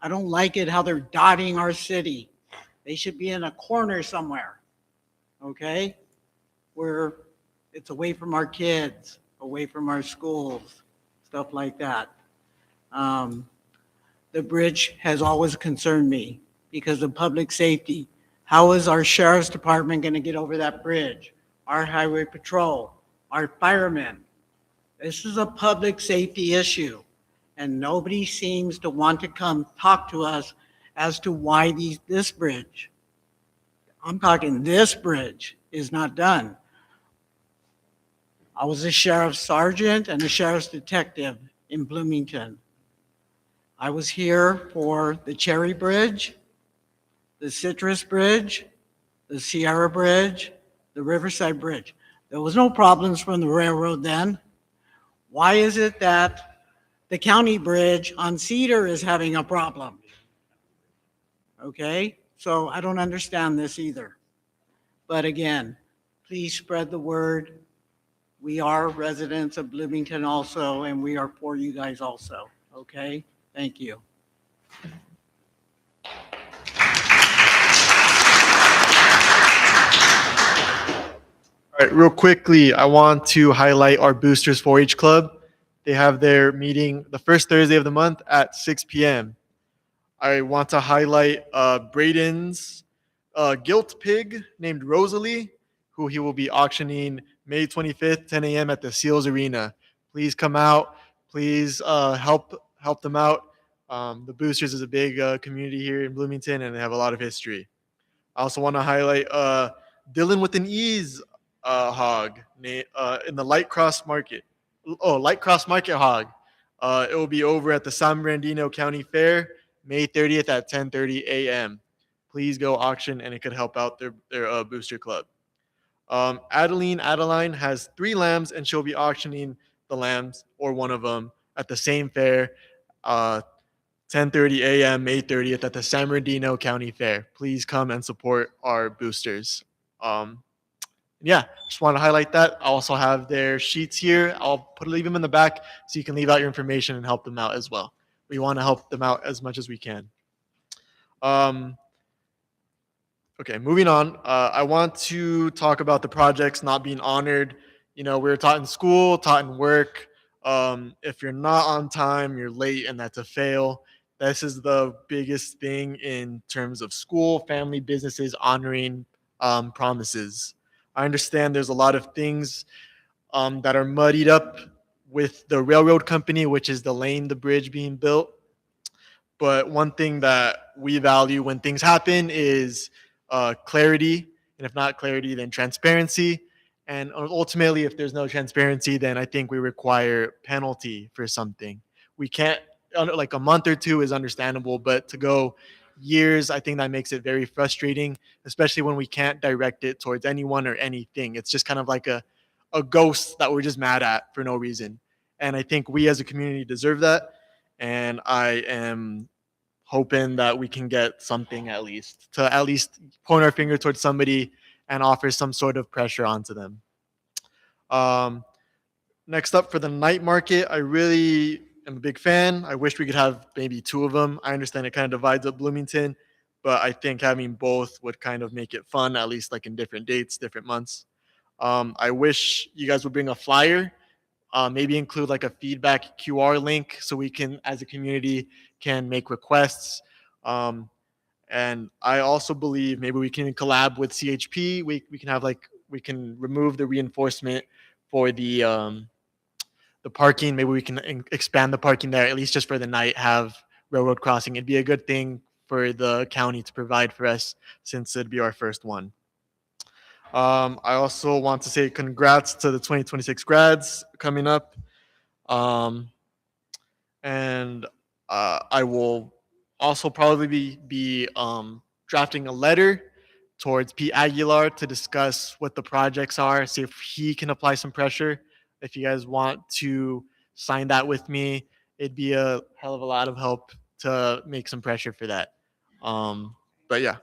I don't like it how they're dotting our city. They should be in a corner somewhere, okay? Where it's away from our kids, away from our schools, stuff like that. The bridge has always concerned me because of public safety. How is our sheriff's department going to get over that bridge? Our highway patrol, our firemen. This is a public safety issue, and nobody seems to want to come talk to us as to why this bridge, I'm talking this bridge, is not done. I was a sheriff's sergeant and a sheriff's detective in Bloomington. I was here for the Cherry Bridge, the Citrus Bridge, the Sierra Bridge, the Riverside Bridge. There was no problems from the railroad then. Why is it that the county bridge on Cedar is having a problem? Okay, so I don't understand this either. But again, please spread the word. We are residents of Bloomington also, and we are for you guys also, okay? Thank you. All right, real quickly, I want to highlight our Boosters 4-H Club. They have their meeting the first Thursday of the month at 6 p.m. I want to highlight Braden's gilt pig named Rosalie, who he will be auctioning May 25th, 10 a.m. at the Seals Arena. Please come out. Please help them out. The Boosters is a big community here in Bloomington, and they have a lot of history. I also want to highlight Dylan with an Ease hog in the Light Cross Market. Oh, Light Cross Market hog. It will be over at the San Bernardino County Fair, May 30th at 10:30 a.m. Please go auction, and it could help out their booster club. Adeline has 3 lambs, and she'll be auctioning the lambs or one of them at the same fair, 10:30 a.m. May 30th at the San Bernardino County Fair. Please come and support our boosters. Yeah, just want to highlight that. I also have their sheets here. I'll leave them in the back so you can leave out your information and help them out as well. We want to help them out as much as we can. Okay, moving on. I want to talk about the projects not being honored. You know, we were taught in school, taught in work. If you're not on time, you're late, and that's a fail. This is the biggest thing in terms of school, family, businesses honoring promises. I understand there's a lot of things that are muddied up with the railroad company, which is delaying the bridge being built. But one thing that we value when things happen is clarity. And if not clarity, then transparency. And ultimately, if there's no transparency, then I think we require penalty for something. We can't, like a month or two is understandable, but to go years, I think that makes it very frustrating, especially when we can't direct it towards anyone or anything. It's just kind of like a ghost that we're just mad at for no reason. And I think we as a community deserve that. And I am hoping that we can get something at least point our finger towards somebody and offer some sort of pressure onto them. Next up for the night market, I really am a big fan. I wish we could have maybe two of them. I understand it kind of divides up Bloomington, but I think having both would kind of make it fun, at least like in different dates, different months. I wish you guys would bring a flyer, maybe include like a feedback QR link so we can, as a community, can make requests. And I also believe maybe we can collab with CHP. We can have like, we can remove the reinforcement for the parking. Maybe we can expand the parking there, at least just for the night, have railroad crossing. It'd be a good thing for the county to provide for us since it'd be our first one. I also want to say congrats to the 2026 grads coming up. And I will also probably be drafting a letter towards Pete Aguilar to discuss what the projects are, see if he can apply some pressure. If you guys want to sign that with me, it'd be a hell of a lot of help to make some pressure for that. But yeah.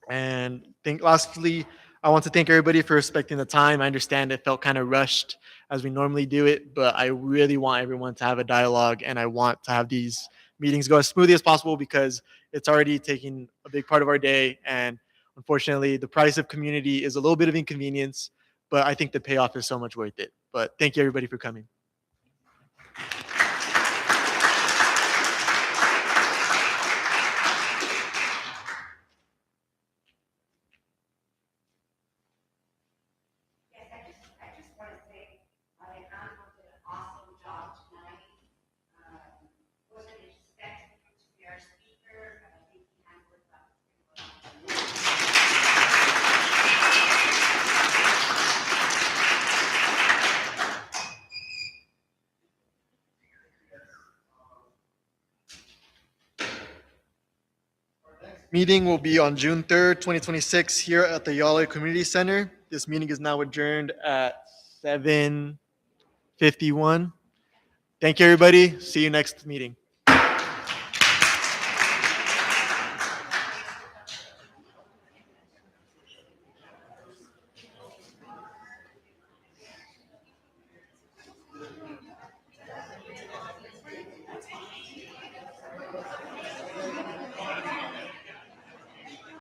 And lastly, I want to thank everybody for respecting the time. I understand it felt kind of rushed as we normally do it, but I really want everyone to have a dialogue, and I want to have these meetings go as smoothly as possible because it's already taking a big part of our day. And unfortunately, the price of community is a little bit of inconvenience, but I think the payoff is so much worth it. But thank you everybody for coming. Meeting will be on June 3rd, 2026 here at the Yale Community Center. This meeting is now adjourned at 7:51. Thank you, everybody. See you next meeting.